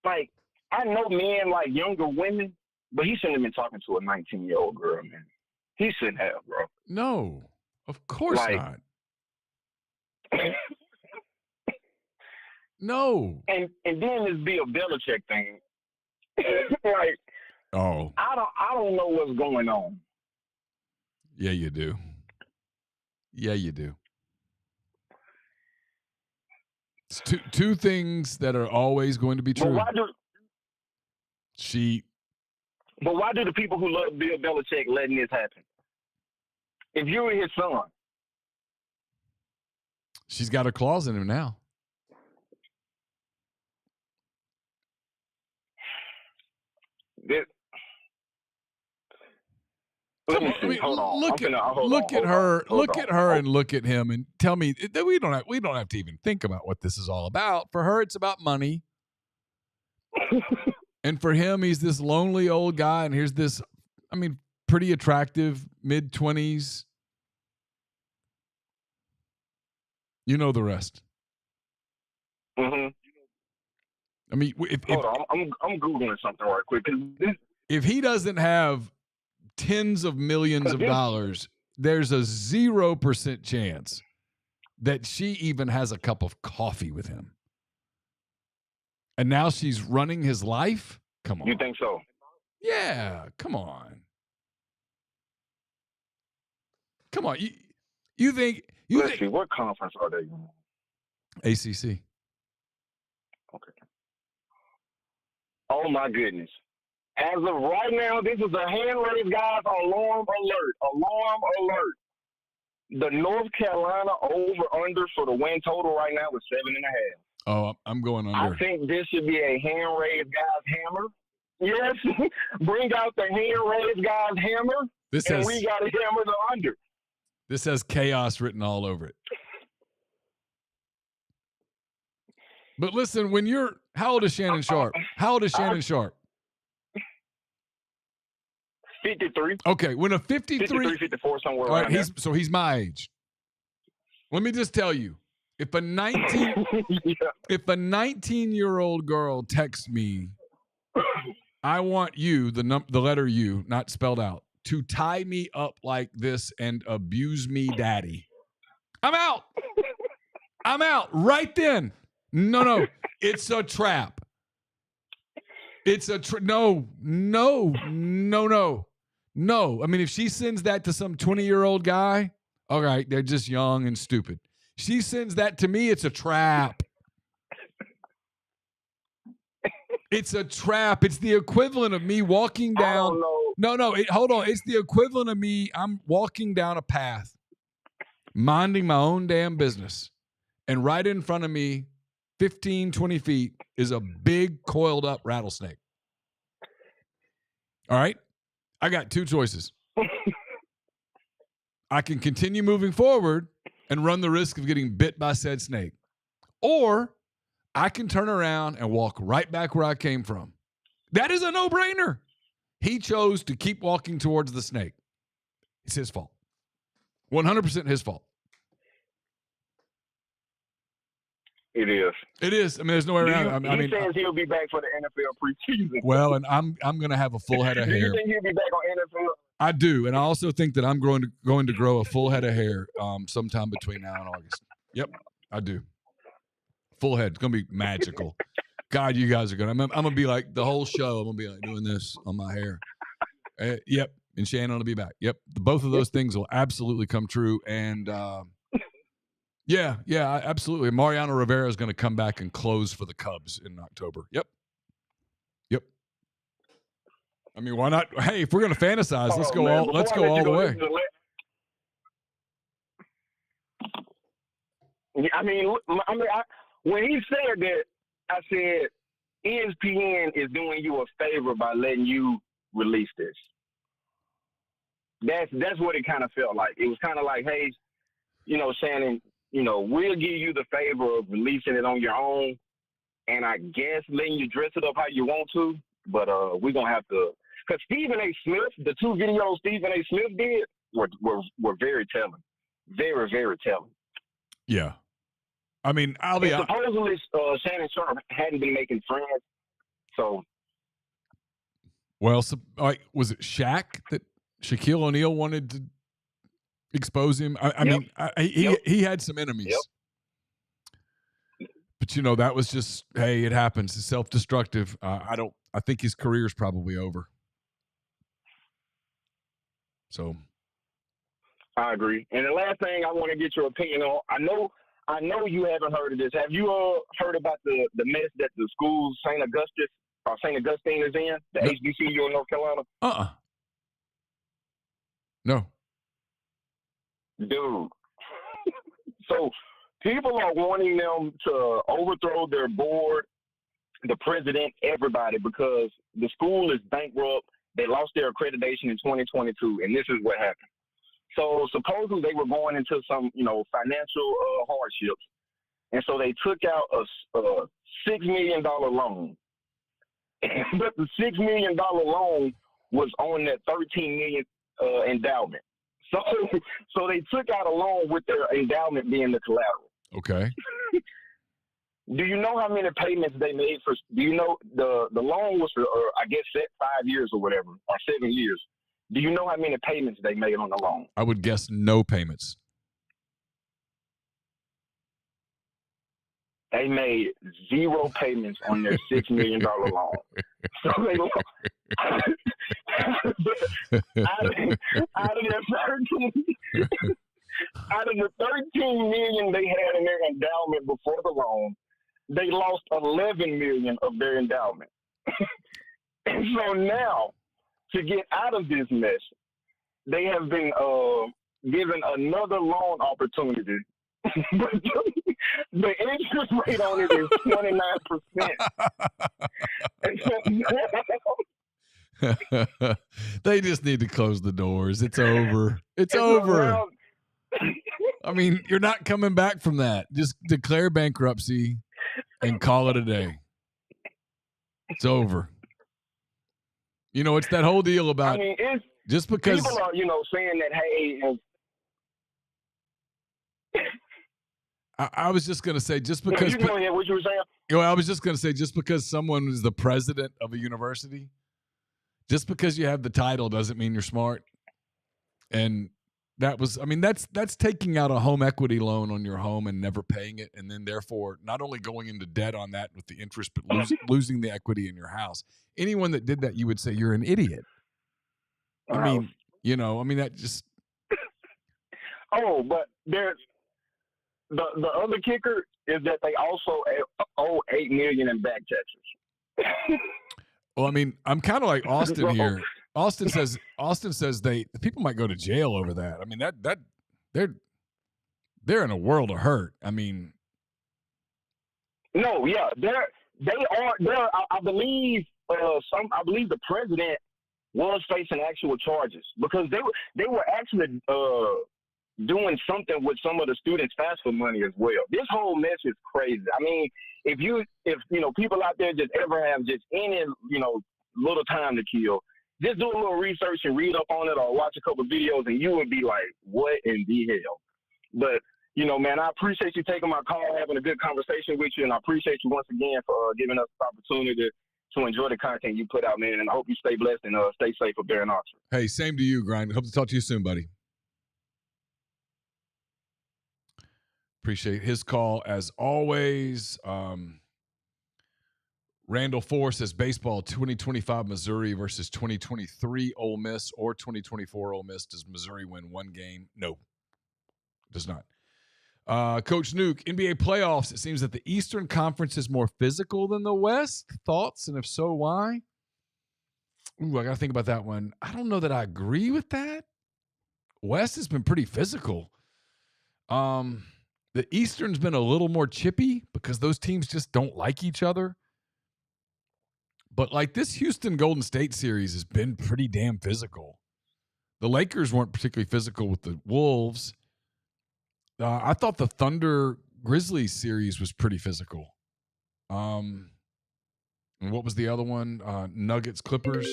like, I know men like younger women, but he shouldn't have been talking to a 19-year-old girl, man. He shouldn't have, bro. No, of course not. No. And then this Bill Belichick thing. Like, I don't know what's going on. Yeah, you do. It's two things that are always going to be true. But why do the people who love Bill Belichick letting this happen? If you were his son. She's got her claws in him now. Let me see. Hold on. Look at her and look at him and tell me that we don't have to even think about what this is all about. For her, it's about money. And for him, he's this lonely old guy, and here's this, pretty attractive, mid-20s. You know the rest. Mm-hmm. Hold on. I'm Googling something right quick. If he doesn't have tens of millions of dollars, there's a 0% chance that she even has a cup of coffee with him. And now she's running his life? Come on. You think so? Yeah, come on. Come on. You think Let's see, what conference are they in? ACC. Okay. Oh my goodness. As of right now, this is a hand raised, guys. Alarm alert. Alarm alert. The North Carolina over-under for the win total right now is 7.5. Oh, I'm going under. I think this should be a hand raised, guys, hammer. Yes. Bring out the hand raised, guys, hammer. We got to hammer the under. This has chaos written all over it. But listen, how old is Shannon Sharpe? How old is Shannon Sharpe? 53. Okay, when a 53, 54, somewhere around there. So he's my age. Let me just tell you, if a 19-year-old girl texts me, I want you, the letter U, not spelled out, to tie me up like this and abuse me, daddy. I'm out. I'm out right then. No, it's a trap. It's a no. If she sends that to some 20-year-old guy, all right, they're just young and stupid. She sends that to me, it's a trap. It's a trap. It's the equivalent of me walking down. Hold on. It's the equivalent of me. I'm walking down a path, minding my own damn business. And right in front of me, 15, 20 feet, is a big coiled up rattlesnake. All right? I got two choices. I can continue moving forward and run the risk of getting bit by said snake. Or I can turn around and walk right back where I came from. That is a no-brainer. He chose to keep walking towards the snake. It's his fault. 100% his fault. It is. It is. There's no way around it. He says he'll be back for the NFL preseason. Well, and I'm going to have a full head of hair. Do you think he'll be back on NFL? I do, and I also think that I'm going to grow a full head of hair sometime between now and August. Yep, I do. Full head. It's going to be magical. God, you guys are going to. I'm going to be like the whole show. I'm going to be like doing this on my hair. Yep, and Shannon will be back. Yep, both of those things will absolutely come true, and yeah, absolutely. Mariano Rivera is going to come back and close for the Cubs in October. Yep. Why not? Hey, if we're going to fantasize, let's go all the way. When he said that, I said, ESPN is doing you a favor by letting you release this. That's what it kind of felt like. It was kind of like, hey, Shannon, we'll give you the favor of releasing it on your own, and I guess letting you dress it up how you want to, but we're going to have to. Because Stephen A. Smith, the two videos Stephen A. Smith did were very telling. Very, very telling. Yeah. I'll be honest. Supposedly, Shannon Sharpe hadn't been making friends, so. Well, was it Shaq that Shaquille O'Neal wanted to expose him? He had some enemies. Yep. But, that was just, hey, it happens. It's self-destructive. I think his career is probably over. So. I agree. And the last thing I want to get your opinion on, I know you haven't heard of this. Have you heard about the mess that the school, St. Augustus, St. Augustine is in, the HBCU in North Carolina? No. Dude. So people are wanting them to overthrow their board, the president, everybody, because the school is bankrupt. They lost their accreditation in 2022, and this is what happened. So supposedly they were going into some, financial hardships, and so they took out a $6 million loan. But the $6 million loan was on that $13 million endowment. So they took out a loan with their endowment being the collateral. Okay. Do you know how many payments they made for? Do you know the loan was for, I guess, 5 years or whatever, or 7 years? Do you know how many payments they made on the loan? I would guess no payments. They made 0 payments on their $6 million loan. So they out of the 13 million they had in their endowment before the loan, they lost 11 million of their endowment. And so now, to get out of this mess, they have been given another loan opportunity. But the interest rate on it is 29%. And so they just need to close the doors. It's over. It's over. Now, I mean, you're not coming back from that. Just declare bankruptcy and call it a day. It's over. It's that whole deal about just because people are, saying that, hey, I was just going to say, just because you know what you were saying? I was just going to say, just because someone is the president of a university, just because you have the title doesn't mean you're smart. And that's taking out a home equity loan on your home and never paying it, and then therefore not only going into debt on that with the interest, but losing the equity in your house. Anyone that did that, you would say you're an idiot. That just. Oh, but there's the other kicker is that they also owe $8 million in back taxes. Well, I'm kind of like Austin here. Austin says the people might go to jail over that. That they're in a world of hurt. No, yeah, they are. I believe the president was facing actual charges because they were actually doing something with some of the students' FAFSA money as well. This whole mess is crazy. If people out there just ever have just any little time to kill, just do a little research and read up on it or watch a couple videos, and you would be like, what in the hell? But man, I appreciate you taking my call, having a good conversation with you, and I appreciate you once again for giving us the opportunity to enjoy the content you put out, man. And I hope you stay blessed and stay safe up there in Oxford. Hey, same to you, Grind. Hope to talk to you soon, buddy. Appreciate his call as always. Randall Force says baseball 2025 Missouri versus 2023 Ole Miss or 2024 Ole Miss. Does Missouri win one game? No, does not. Coach Nuke, NBA playoffs. It seems that the Eastern Conference is more physical than the West. Thoughts? And if so, why? Ooh, I got to think about that one. I don't know that I agree with that. West has been pretty physical. The Eastern's been a little more chippy because those teams just don't like each other. But like this Houston Golden State series has been pretty damn physical. The Lakers weren't particularly physical with the Wolves. I thought the Thunder Grizzlies series was pretty physical. And what was the other one? Nuggets Clippers.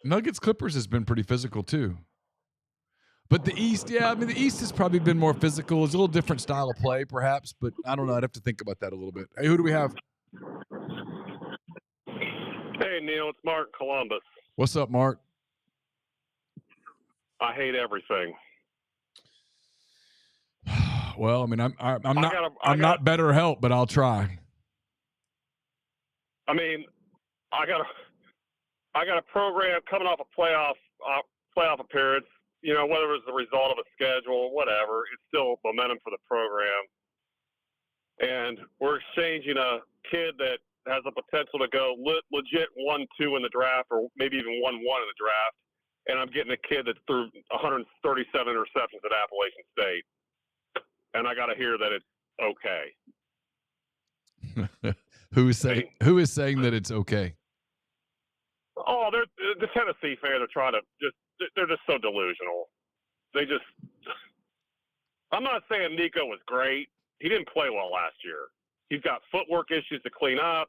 Nuggets Clippers has been pretty physical too. But the East, the East has probably been more physical. It's a little different style of play, perhaps, but I don't know. I'd have to think about that a little bit. Hey, who do we have? Hey, Neil, it's Mark Columbus. What's up, Mark? I hate everything. Well, I'm not better help, but I'll try. I got a program coming off a playoff appearance. Whether it was the result of a schedule, whatever, it's still momentum for the program. and we're exchanging a kid that has the potential to go legit 1-2 in the draft, or maybe even 1-1 in the draft, and I'm getting a kid that threw 137 interceptions at Appalachian State, and I got to hear that it's okay. Who is saying that it's okay? Oh, they're the Tennessee fans are trying to they're just so delusional. I'm not saying Nico was great. He didn't play well last year. He's got footwork issues to clean up.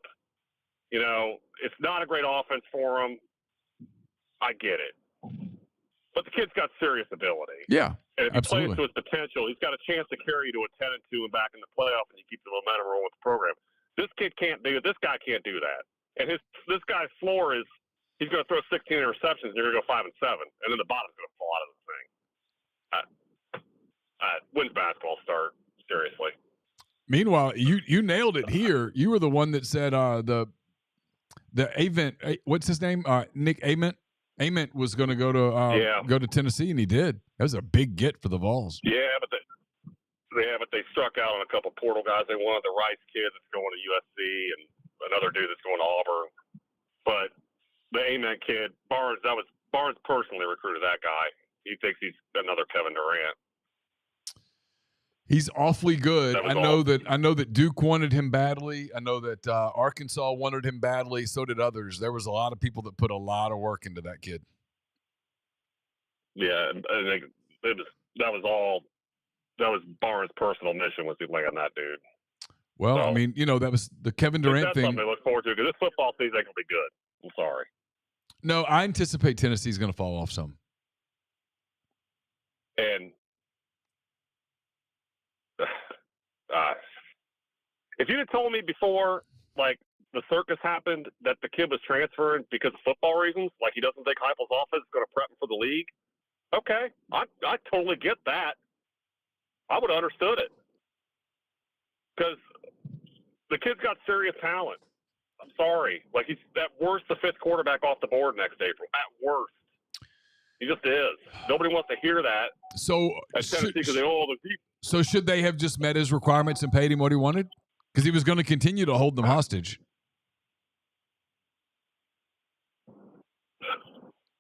You know, it's not a great offense for him. I get it. But the kid's got serious ability. Yeah, and if he absolutely. plays to his potential, he's got a chance to carry you to a 10-2 and back in the playoff, and you keep the momentum rolling with the program. This kid can't do it. This guy can't do that. And this guy's floor is he's going to throw 16 interceptions, and you're going to go 5-7, and then the bottom's going to fall out of the thing. When's basketball start? Seriously. Meanwhile, you nailed it here. You were the one that said the Avent. What's his name? Nick Ament. Ament was going to go to Tennessee, and he did. That was a big get for the Vols. Yeah, but they struck out on a couple portal guys. They wanted the Rice kid that's going to USC and another dude that's going to Auburn. But the Ament kid, Barnes personally recruited that guy. He thinks he's another Kevin Durant. He's awfully good. I know that Duke wanted him badly. I know that Arkansas wanted him badly. So did others. There was a lot of people that put a lot of work into that kid. Yeah, that was Barnes' personal mission, was to land on that dude. Well, so, I mean, that was the Kevin Durant that's thing. Something to look forward to, because this football season ain't gonna be good. I'm sorry. No, I anticipate Tennessee's going to fall off some. And if you'd have told me before, like, the circus happened, that the kid was transferring because of football reasons, like he doesn't think Heupel's offense is going to prep him for the league, okay, I totally get that. I would have understood it. Because the kid's got serious talent. I'm sorry. Like, he's at worst the fifth quarterback off the board next April. At worst. He just is. Nobody wants to hear that. So So should they have just met his requirements and paid him what he wanted? Because he was going to continue to hold them hostage.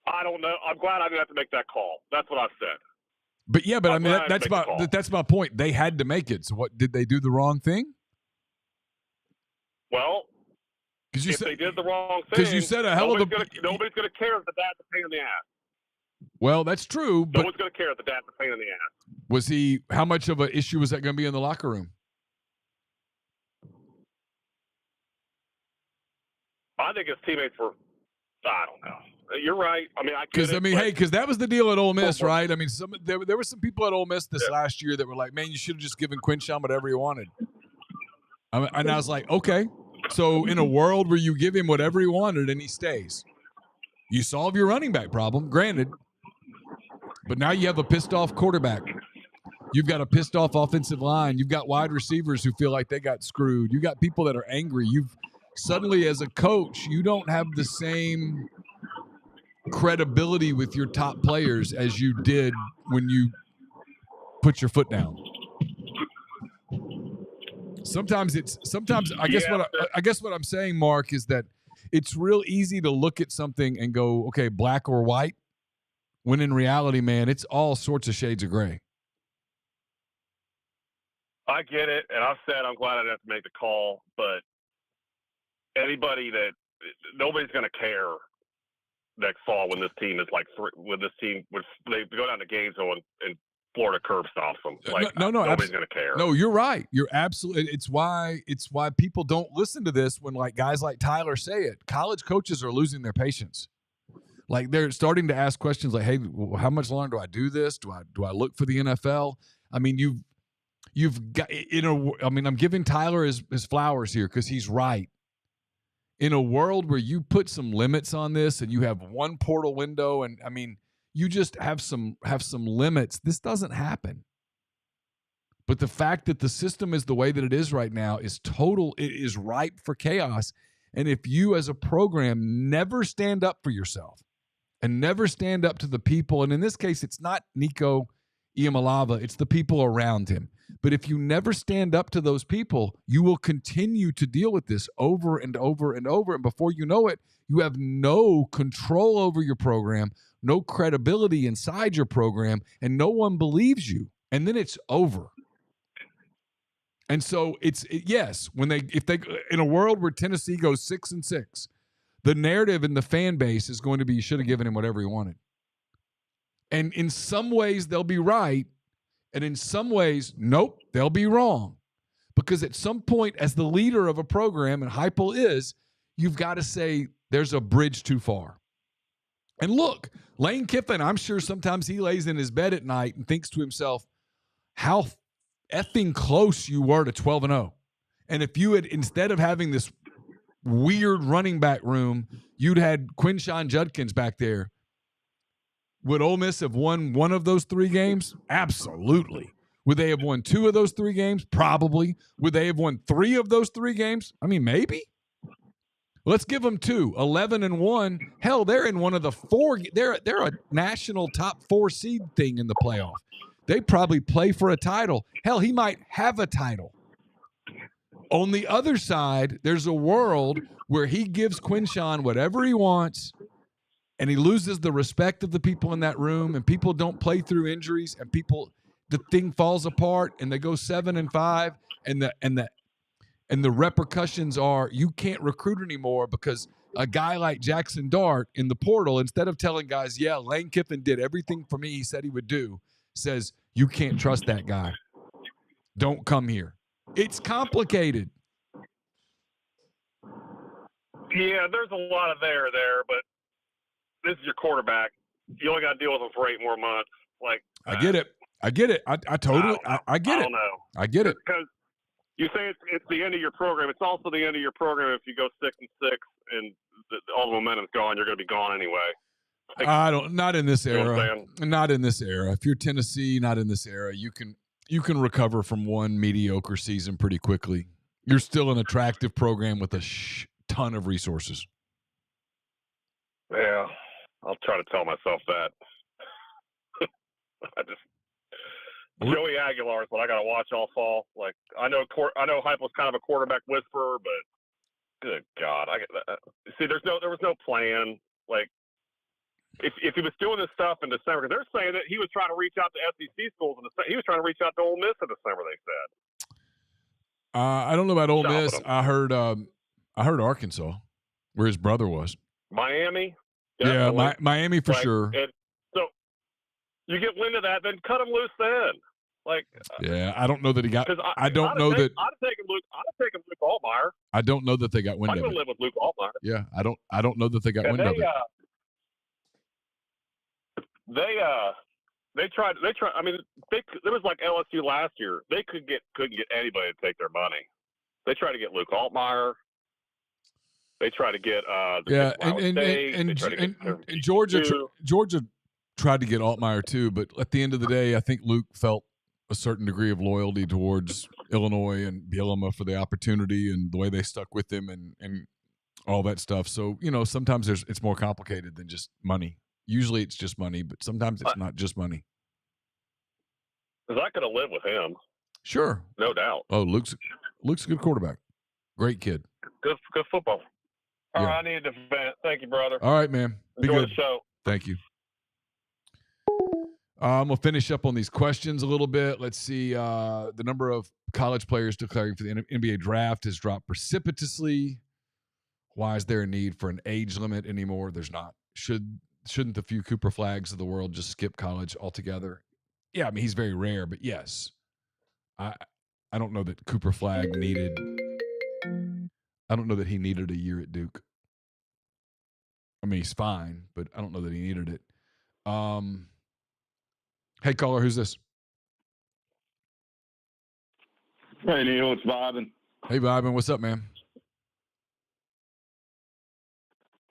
I don't know. I'm glad I didn't have to make that call. That's what I've said. But yeah, I mean that's my point. They had to make it. So what, did they do the wrong thing? Well, if they did the wrong thing, because you said nobody's going to care if the dad's a pain in the ass. Well, that's true. No one's going to care if the dad's a pain in the ass. How much of an issue was that going to be in the locker room? I think his teammates were, I don't know. You're right. I mean, because that was the deal at Ole Miss, right? I mean, there were some people at Ole Miss this last year that were like, man, you should have just given Quinshon whatever he wanted. And I was like, okay. So in a world where you give him whatever he wanted and he stays, you solve your running back problem, granted. But now you have a pissed off quarterback. You've got a pissed off offensive line. You've got wide receivers who feel like they got screwed. You got people that are angry. You've suddenly, as a coach, you don't have the same credibility with your top players as you did when you put your foot down. Sometimes I guess what I'm saying, Mark, is that it's real easy to look at something and go, okay, black or white, when in reality, man, it's all sorts of shades of gray. I get it, and I've said I'm glad I didn't have to make the call, but nobody's going to care next fall when this team is like, when they go down to Gainesville and Florida curb stops them. Like, nobody's going to care. No, you're right. You're absolutely. It's why people don't listen to this when like guys like Tyler say it. College coaches are losing their patience. Like they're starting to ask questions like, "Hey, how much longer do I do this? Do I look for the NFL?" I mean, you've got I'm giving Tyler his flowers here because he's right. In a world where you put some limits on this and you have one portal window, and I mean, you just have some limits, this doesn't happen. But the fact that the system is the way that it is right now it is ripe for chaos. And if you as a program never stand up for yourself and never stand up to the people, and in this case, it's not Nico Iamaleava, it's the people around him. But if you never stand up to those people, you will continue to deal with this over and over and over. And before you know it, you have no control over your program, no credibility inside your program, and no one believes you. And then it's over. And so yes, if they in a world where Tennessee goes 6-6, the narrative in the fan base is going to be you should have given him whatever he wanted. And in some ways they'll be right, and in some ways, nope, they'll be wrong. Because at some point, as the leader of a program, and Heupel is, you've got to say there's a bridge too far. And look, Lane Kiffin, I'm sure sometimes he lays in his bed at night and thinks to himself, how effing close you were to 12-0. And if you had, instead of having this weird running back room, you'd had Quinshon Judkins back there. Would Ole Miss have won one of those 3 games? Absolutely. Would they have won 2 of those 3 games? Probably. Would they have won 3 of those 3 games? I mean, maybe. Let's give them 2. 11-1. Hell, they're in one of the 4. They're a national top 4 seed thing in the playoff. They probably play for a title. Hell, he might have a title. On the other side, there's a world where he gives Quinshon whatever he wants, and he loses the respect of the people in that room, and people don't play through injuries, and the thing falls apart, and they go 7-5, and the repercussions are you can't recruit anymore because a guy like Jackson Dart in the portal, instead of telling guys, yeah, Lane Kiffin did everything for me he said he would do, says you can't trust that guy. Don't come here. It's complicated. Yeah, there's a lot of there, but this is your quarterback. You only got to deal with him for 8 more months. Like I get it. I get it. I totally. I get it. I don't know. I get it. Because you say it's the end of your program. It's also the end of your program if you go 6-6 and all the momentum's gone. You're going to be gone anyway. Like, not in this you know era. Not in this era. If you're Tennessee, not in this era. You can recover from one mediocre season pretty quickly. You're still an attractive program with a ton of resources. Yeah, I'll try to tell myself that. Joey Aguilar is what I got to watch all fall. Like I know Heupel's kind of a quarterback whisperer, but good God, I get that. See, there was no plan. Like if he was doing this stuff in December, because they're saying that he was trying to reach out to SEC schools, and he was trying to reach out to Ole Miss in December. They said. I don't know about Ole Miss. I heard Arkansas, where his brother was. Miami. Definitely. Yeah, Miami for sure. And so you get wind of that, then cut him loose then. Like, yeah, I don't know that he got. I don't know that. I'd have taken Luke Altmaier. I don't know that they got wind of it. I would live with Luke Altmaier. Yeah, I don't know that they got wind of it. They tried. I mean, it was like LSU last year. They couldn't get anybody to take their money. They tried to get Luke Altmaier. They tried to get and Georgia tried to get Altmaier too, but at the end of the day, I think Luke felt a certain degree of loyalty towards Illinois and Bielema for the opportunity and the way they stuck with him and all that stuff. So, sometimes it's more complicated than just money. Usually it's just money, but sometimes it's not just money. Because I could have lived with him. Sure. No doubt. Oh, Luke's a good quarterback. Great kid. Good football. All yeah. right, I needed to vent. Thank you, brother. All right, man. Enjoy the show. Thank you. We'll finish up on these questions a little bit. Let's see. The number of college players declaring for the NBA draft has dropped precipitously. Why is there a need for an age limit anymore? There's not. Shouldn't the few Cooper Flags of the world just skip college altogether? Yeah, I mean, he's very rare, but yes. I don't know that Cooper Flag needed – I don't know that he needed a year at Duke. I mean, he's fine, but I don't know that he needed it. Hey, caller, who's this? Hey, Neil, it's Bobbin. Hey, Bobbin, what's up, man?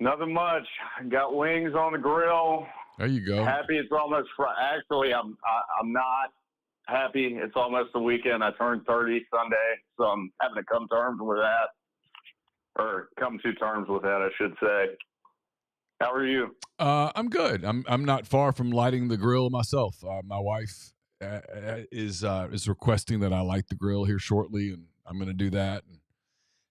Nothing much. Got wings on the grill. There you go. Happy it's almost Actually, I'm not happy. It's almost the weekend. I turned 30 Sunday, so I'm having to come to terms with that. Or come to terms with that, I should say. How are you? I'm good. I'm not far from lighting the grill myself. My wife is requesting that I light the grill here shortly, and I'm going to do that and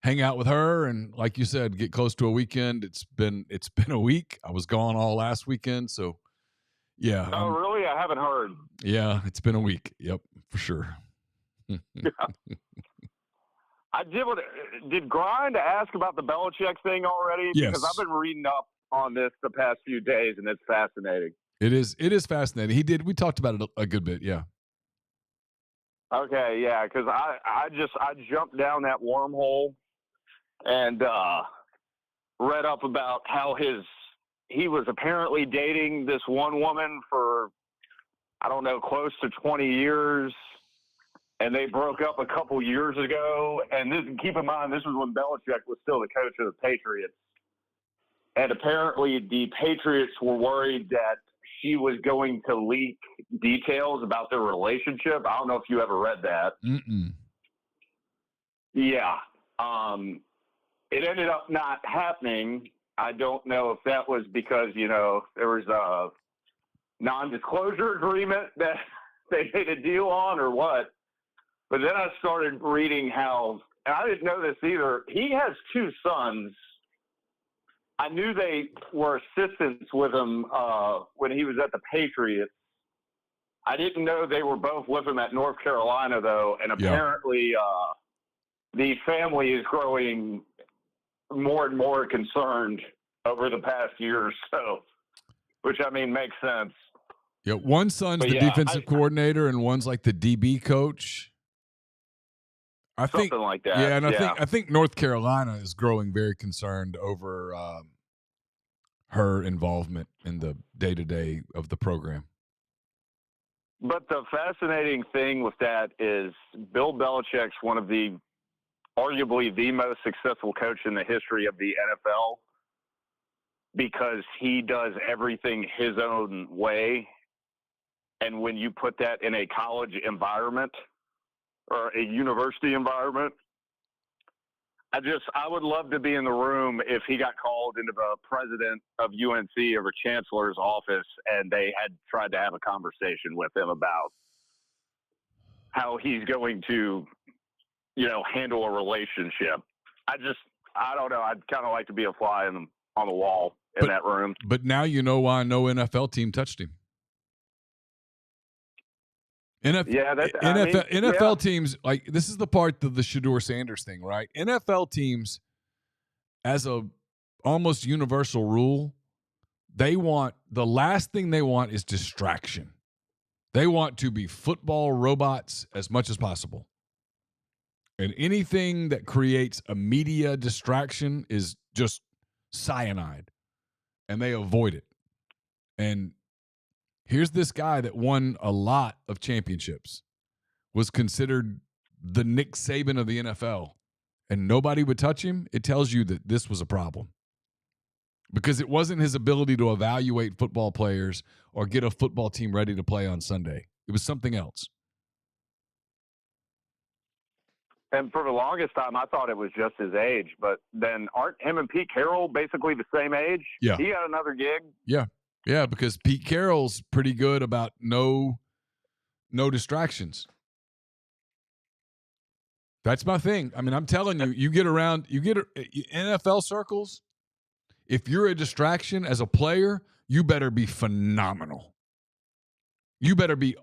hang out with her. And like you said, get close to a weekend. It's been a week. I was gone all last weekend, so yeah. Oh, really? I haven't heard. Yeah, it's been a week. Yep, for sure. I did Grind ask about the Belichick thing already? Yes. Because I've been reading up on this the past few days, and it's fascinating. It is fascinating. We talked about it a good bit. Yeah. Okay, yeah, because I jumped down that wormhole and read up about how he was apparently dating this one woman for, I don't know, close to 20 years, and they broke up a couple years ago. And keep in mind, this was when Belichick was still the coach of the Patriots. And apparently the Patriots were worried that she was going to leak details about their relationship. I don't know if you ever read that. Mm-mm. Yeah. It ended up not happening. I don't know if that was because, there was a non-disclosure agreement that they made a deal on or what. But then I started reading how, and I didn't know this either, he has two sons. I knew they were assistants with him when he was at the Patriots. I didn't know they were both with him at North Carolina, though, and apparently the family is growing more and more concerned over the past year or so, which, makes sense. Yeah, one son's the defensive coordinator, and one's like the DB coach. Something like that. Yeah, and I think North Carolina is growing very concerned over her involvement in the day-to-day of the program. But the fascinating thing with that is Bill Belichick's one of arguably the most successful coach in the history of the NFL because he does everything his own way. And when you put that in a college environment or a university environment, I would love to be in the room if he got called into the president of UNC or a chancellor's office and they had tried to have a conversation with him about how he's going to, handle a relationship. I don't know. I'd kind of like to be a fly on the wall in that room. But now you know why no NFL team touched him. NFL teams, like, this is the part of the Shedeur Sanders thing, right? NFL teams, as a almost universal rule, the last thing they want is distraction. They want to be football robots as much as possible. And anything that creates a media distraction is just cyanide. And they avoid it. And here's this guy that won a lot of championships, was considered the Nick Saban of the NFL, and nobody would touch him. It tells you that this was a problem. Because it wasn't his ability to evaluate football players or get a football team ready to play on Sunday. It was something else. And for the longest time, I thought it was just his age. But then aren't him and Pete Carroll basically the same age? Yeah. He got another gig. Yeah. Yeah, because Pete Carroll's pretty good about no distractions. That's my thing. I'm telling you, you get NFL circles, if you're a distraction as a player, you better be phenomenal. You better be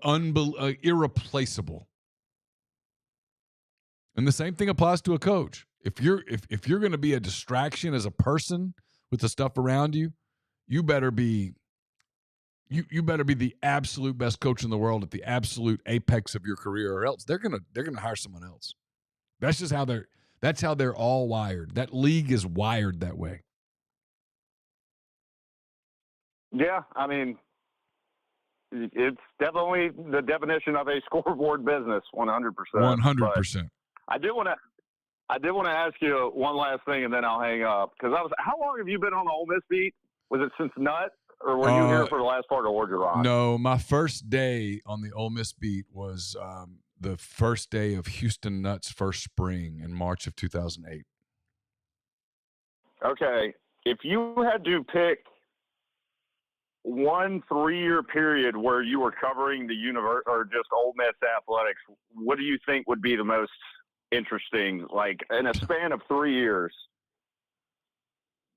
irreplaceable. And the same thing applies to a coach. If you're going to be a distraction as a person with the stuff around you, you better be the absolute best coach in the world at the absolute apex of your career, or else they're gonna hire someone else. That's just how they're all wired. That league is wired that way. Yeah, it's definitely the definition of a scoreboard business, 100%. 100%. I did want to ask you one last thing, and then I'll hang up. Because how long have you been on the Ole Miss beat? Was it since Nut, or were you here for the last part of Orgeron? No, my first day on the Ole Miss beat was the first day of Houston Nutt's first spring in March of 2008. Okay, if you had to pick one 3-year period where you were covering the or just Ole Miss athletics, what do you think would be the most interesting, like in a span of 3 years?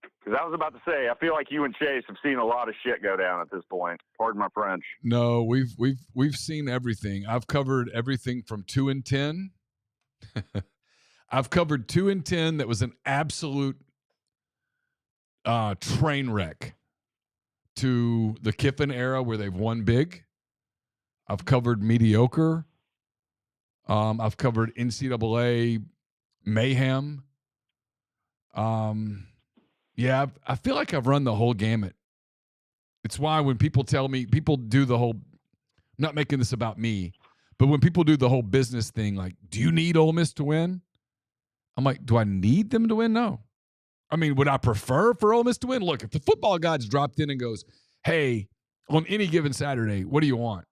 Because I was about to say, I feel like you and Chase have seen a lot of shit go down at this point. Pardon my French. No, we've seen everything. I've covered everything from 2 and 10. I've covered 2 and 10 that was an absolute train wreck, to the Kiffin era where they've won big. I've covered mediocre. I've covered NCAA mayhem. Yeah, I feel like I've run the whole gamut. It's why when people tell me, people do the whole, I'm not making this about me, but when people do the whole business thing, like, do you need Ole Miss to win? I'm like, do I need them to win? No. I mean, would I prefer for Ole Miss to win? Look, if the football gods dropped in and goes, hey, on any given Saturday, what do you want?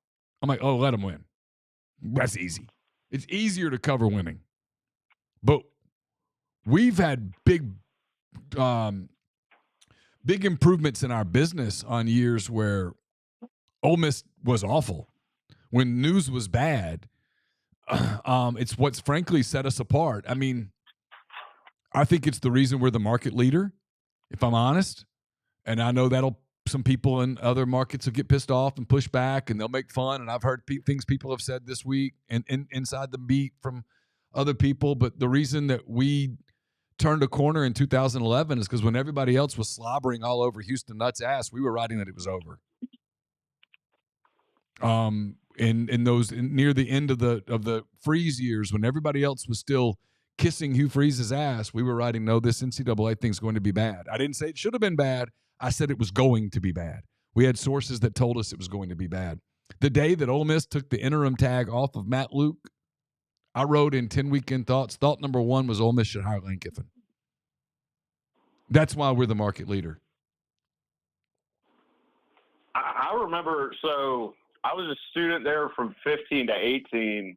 I'm like, oh, let them win. That's easy. It's easier to cover winning. But we've had big improvements in our business on years where Ole Miss was awful. When news was bad, it's what's frankly set us apart. I mean, I think it's the reason we're the market leader, if I'm honest. And I know some people in other markets will get pissed off and push back, and they'll make fun. And I've heard things people have said this week and inside the beat from other people. But the reason that we turned a corner in 2011 is because when everybody else was slobbering all over Houston Nutt's ass, we were writing that it was over. Near the end of the Freeze years, when everybody else was still kissing Hugh Freeze's ass, we were writing, no, this NCAA thing's going to be bad. I didn't say it should have been bad. I said it was going to be bad. We had sources that told us it was going to be bad. The day that Ole Miss took the interim tag off of Matt Luke, I wrote in 10 Weekend Thoughts, thought number 1 was Ole Miss should hire Lane Kiffin. That's why we're the market leader. I remember, so I was a student there from 15 to 18.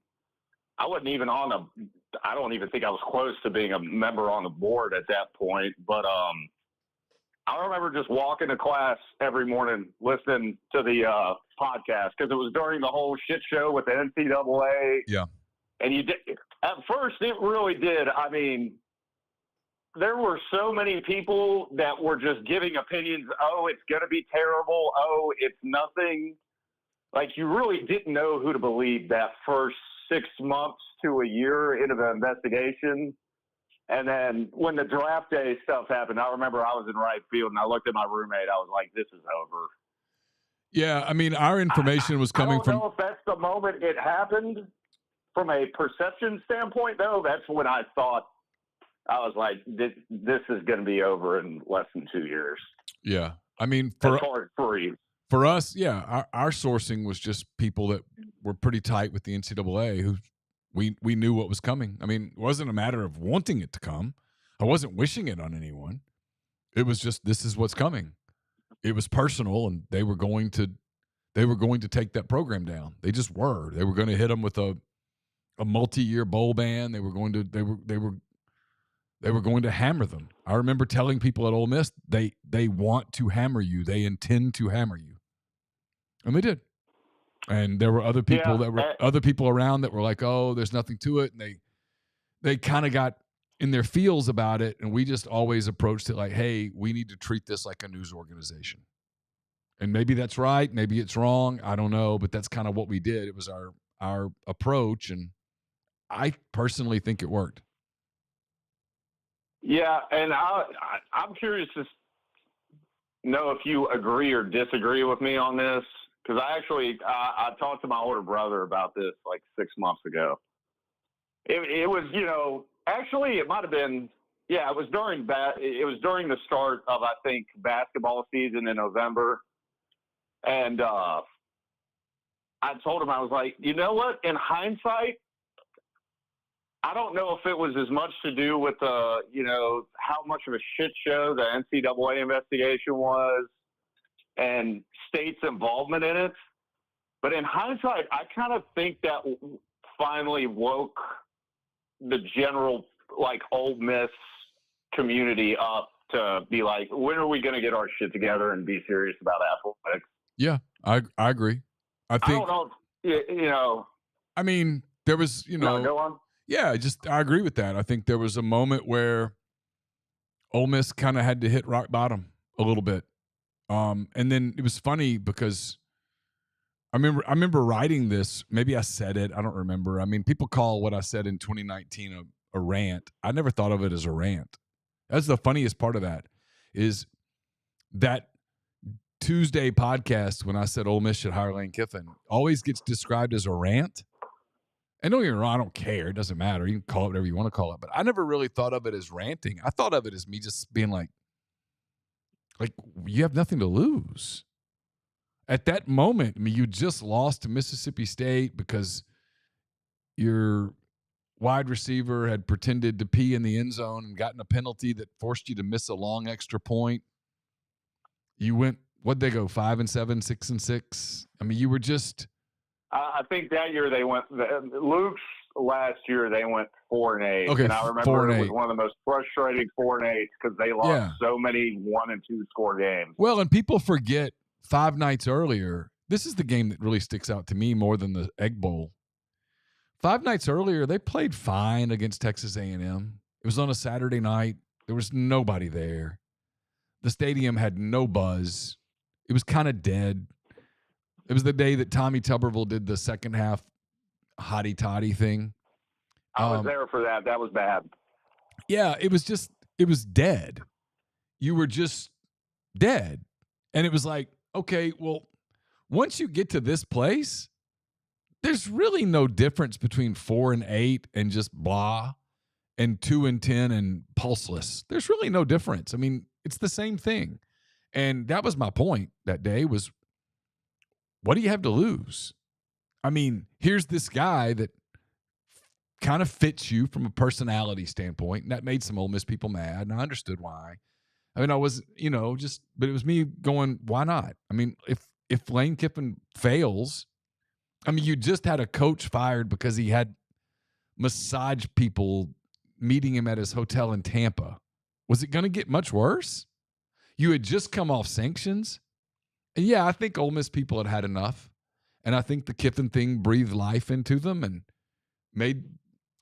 I wasn't even I don't even think I was close to being a member on the board at that point. But I remember just walking to class every morning listening to the podcast because it was during the whole shit show with the NCAA. Yeah. And at first, it really did. I mean, there were so many people that were just giving opinions. Oh, it's going to be terrible. Oh, it's nothing. Like, you really didn't know who to believe that first 6 months to a year into the investigation. And then when the draft day stuff happened, I remember I was in right field and I looked at my roommate. I was like, this is over. Yeah, I mean, our information was coming from. I don't know if that's the moment it happened. From a perception standpoint, though, that's when I thought, I was like, this is going to be over in less than 2 years. Yeah. I mean, for us, yeah, our sourcing was just people that were pretty tight with the NCAA who we knew what was coming. I mean, it wasn't a matter of wanting it to come. I wasn't wishing it on anyone. It was just, this is what's coming. It was personal, and they were going to take that program down. They just were. They were going to hit them with a multi-year bowl ban. They were going to hammer them. I remember telling people at Ole Miss, they want to hammer you. They intend to hammer you. And they did. And there were other people other people around that were like, oh, there's nothing to it. And they kind of got in their feels about it. And we just always approached it like, hey, we need to treat this like a news organization. And maybe that's right. Maybe it's wrong. I don't know. But that's kind of what we did. It was our approach. And I personally think it worked. Yeah, and I'm curious to know if you agree or disagree with me on this, because I talked to my older brother about this like 6 months ago. It was, actually it might have been, yeah, it was during the start of, I think, basketball season in November, and I told him, I was like, you know what, in hindsight, I don't know if it was as much to do with how much of a shit show the NCAA investigation was and state's involvement in it. But in hindsight, I kind of think that finally woke the general, Ole Miss community up to be like, when are we going to get our shit together and be serious about athletics? Yeah, I agree. I I think. don't know. You know. I mean, there was, No, go on. yeah, I agree with that. I think there was a moment where Ole Miss kind of had to hit rock bottom a little bit. And then it was funny because I remember writing this. Maybe I said it. I don't remember. I mean, people call what I said in 2019 a rant. I never thought of it as a rant. That's the funniest part of that is that Tuesday podcast when I said Ole Miss should hire Lane Kiffin always gets described as a rant. And don't get me wrong, I don't care. It doesn't matter. You can call it whatever you want to call it. But I never really thought of it as ranting. I thought of it as me just being like you have nothing to lose. At that moment, I mean, you just lost to Mississippi State because your wide receiver had pretended to pee in the end zone and gotten a penalty that forced you to miss a long extra point. You went, what'd they go, 5-7, 6-6? I mean, you were just. I think that year they went. Luke's last year they went 4-8. Okay, and I remember 4-8. it was one of the most frustrating 4-8 because they lost so many 1 and 2 score games. Well, and people forget 5 nights earlier. This is the game that really sticks out to me more than the Egg Bowl. 5 nights earlier, they played fine against Texas A&M. It was on a Saturday night. There was nobody there. The stadium had no buzz. It was kind of dead. It was the day that Tommy Tuberville did the second half hotty toddy thing. I was there for that. That was bad. Yeah, it was dead. You were just dead. And it was like, okay, well, once you get to this place, there's really no difference between 4-8 and just blah and 2-10 and pulseless. There's really no difference. I mean, it's the same thing. And that was my point that day was, what do you have to lose? I mean, here's this guy that kind of fits you from a personality standpoint, and that made some Ole Miss people mad, and I understood why. I mean, I was, but it was me going, why not? I mean, if Lane Kiffin fails, I mean, you just had a coach fired because he had massage people meeting him at his hotel in Tampa. Was it going to get much worse? You had just come off sanctions. And yeah, I think Ole Miss people had had enough. And I think the Kiffin thing breathed life into them and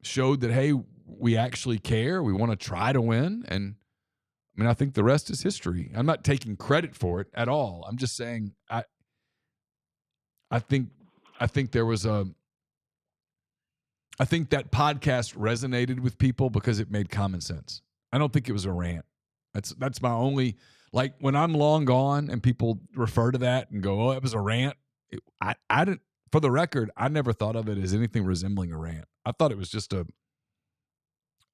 showed that, hey, we actually care. We want to try to win. And I mean, I think the rest is history. I'm not taking credit for it at all. I'm just saying I think there was I think that podcast resonated with people because it made common sense. I don't think it was a rant. That's my only, like, when I'm long gone and people refer to that and go, oh, it was a rant. I didn't, for the record, I never thought of it as anything resembling a rant. I thought it was just a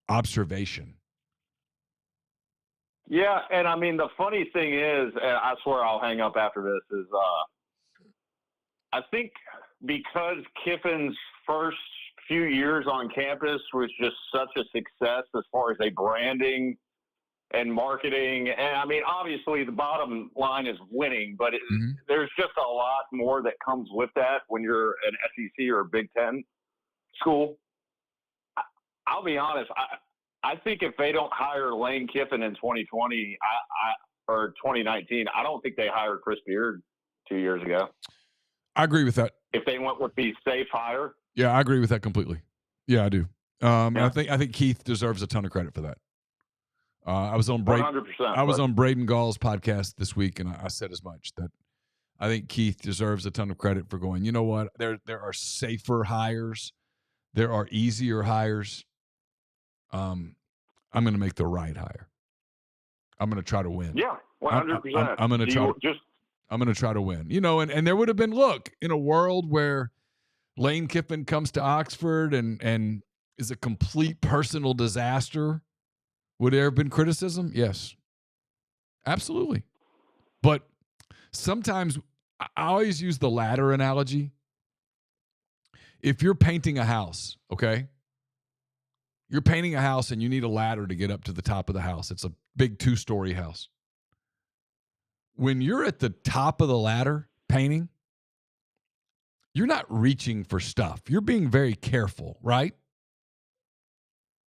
observation. Yeah, and I mean, the funny thing is, and I swear I'll hang up after this, is I think because Kiffin's first few years on campus was just such a success as far as a branding and marketing. And I mean, obviously the bottom line is winning, but there's just a lot more that comes with that when you're an SEC or a Big Ten school. I'll be honest. I think if they don't hire Lane Kiffin in 2020 or 2019, I don't think they hired Chris Beard 2 years ago. I agree with that. If they went with the safe hire. Yeah, I agree with that completely. Yeah, I do. I think Keith deserves a ton of credit for that. I was on 100%. I was on Braden Gall's podcast this week, and I said as much, that I think Keith deserves a ton of credit for going, you know what? There are safer hires. There are easier hires. I'm going to make the right hire. I'm going to try to win. Yeah, 100%. I'm going to try. I'm going to try to win. And there would have been, look, in a world where Lane Kiffin comes to Oxford and is a complete personal disaster, would there have been criticism? Yes, absolutely. But sometimes I always use the ladder analogy. If you're painting a house, okay, you're painting a house and you need a ladder to get up to the top of the house. It's a big 2-story house. When you're at the top of the ladder painting, you're not reaching for stuff. You're being very careful, right?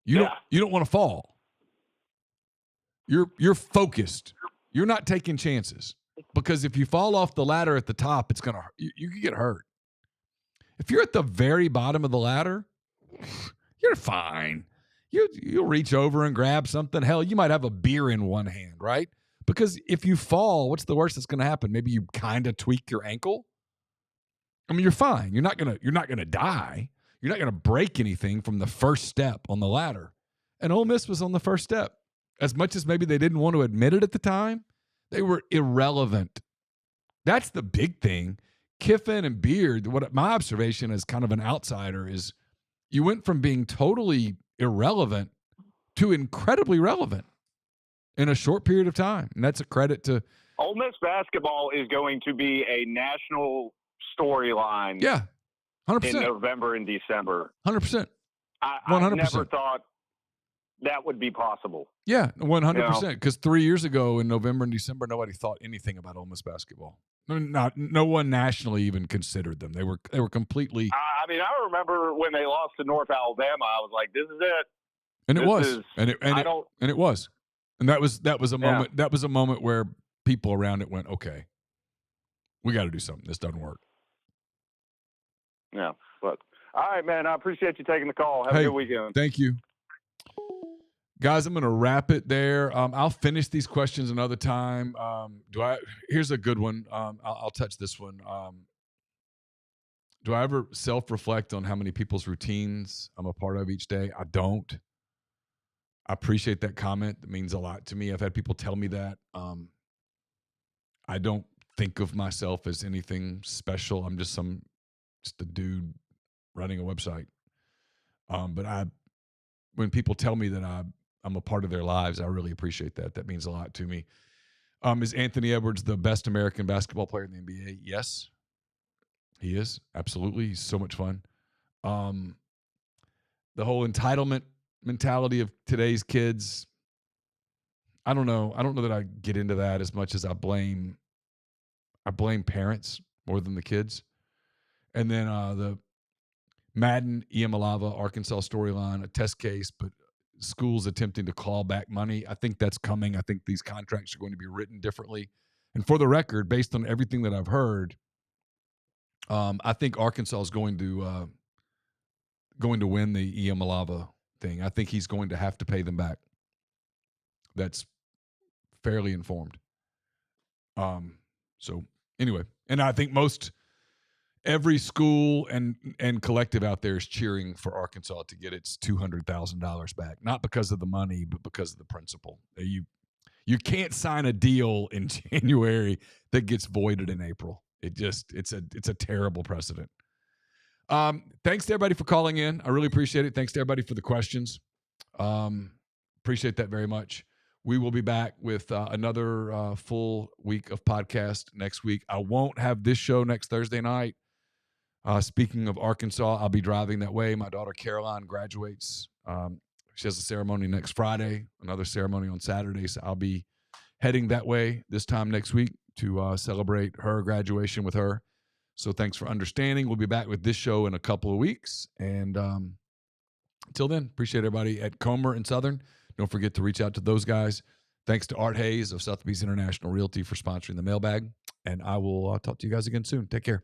You don't want to fall. You're focused. You're not taking chances. because if you fall off the ladder at the top, it's gonna you can get hurt. If you're at the very bottom of the ladder, you're fine. You'll reach over and grab something. Hell, you might have a beer in one hand, right? Because if you fall, what's the worst that's going to happen? Maybe you kind of tweak your ankle. I mean, you're fine. You're not gonna die. You're not gonna break anything from the first step on the ladder. And Ole Miss was on the first step. As much as maybe they didn't want to admit it at the time, they were irrelevant. That's the big thing. Kiffin and Beard, what my observation as kind of an outsider is, you went from being totally irrelevant to incredibly relevant in a short period of time. And that's a credit to Ole Miss basketball is going to be a national storyline. Yeah. 100%. In November and December. 100%. 100%. I never thought that would be possible. Yeah, 100%. Because 3 years ago in November and December, nobody thought anything about Ole Miss basketball. No one nationally even considered them. They were completely. I mean, I remember when they lost to North Alabama. I was like, "This is it." And it was. And it was. And that was a moment. Yeah. That was a moment where people around it went, "Okay, we got to do something. This doesn't work." Yeah, but all right, man. I appreciate you taking the call. Have a good weekend. Thank you. Guys, I'm going to wrap it there. I'll finish these questions another time. Here's a good one. I'll touch this one. Do I ever self-reflect on how many people's routines I'm a part of each day? I don't. I appreciate that comment. It means a lot to me. I've had people tell me that. I don't think of myself as anything special. I'm just a dude running a website. But when people tell me that I'm a part of their lives, I really appreciate that. That means a lot to me. Is Anthony Edwards the best American basketball player in the NBA? Yes, he is. Absolutely. He's so much fun. The whole entitlement mentality of today's kids, I don't know. I don't know that I get into that as much as I blame parents more than the kids. And then the Madden, Iemalava, Arkansas storyline, a test case, but schools attempting to claw back money. I think that's coming. I think these contracts are going to be written differently. And for the record, based on everything that I've heard, I think Arkansas is going to win the Iemalava thing. I think he's going to have to pay them back. That's fairly informed. So anyway, and I think every school and collective out there is cheering for Arkansas to get its $200,000 back, not because of the money, but because of the principle. You can't sign a deal in January that gets voided in April. It's a terrible precedent. Thanks to everybody for calling in. I really appreciate it. Thanks to everybody for the questions. Appreciate that very much. We will be back with another full week of podcast next week. I won't have this show next Thursday night. Speaking of Arkansas, I'll be driving that way. My daughter Caroline graduates. She has a ceremony next Friday, another ceremony on Saturday. So I'll be heading that way this time next week to celebrate her graduation with her. So thanks for understanding. We'll be back with this show in a couple of weeks. And until then, appreciate everybody at Comer and Southern. Don't forget to reach out to those guys. Thanks to Art Hayes of Sotheby's International Realty for sponsoring the mailbag. And I will talk to you guys again soon. Take care.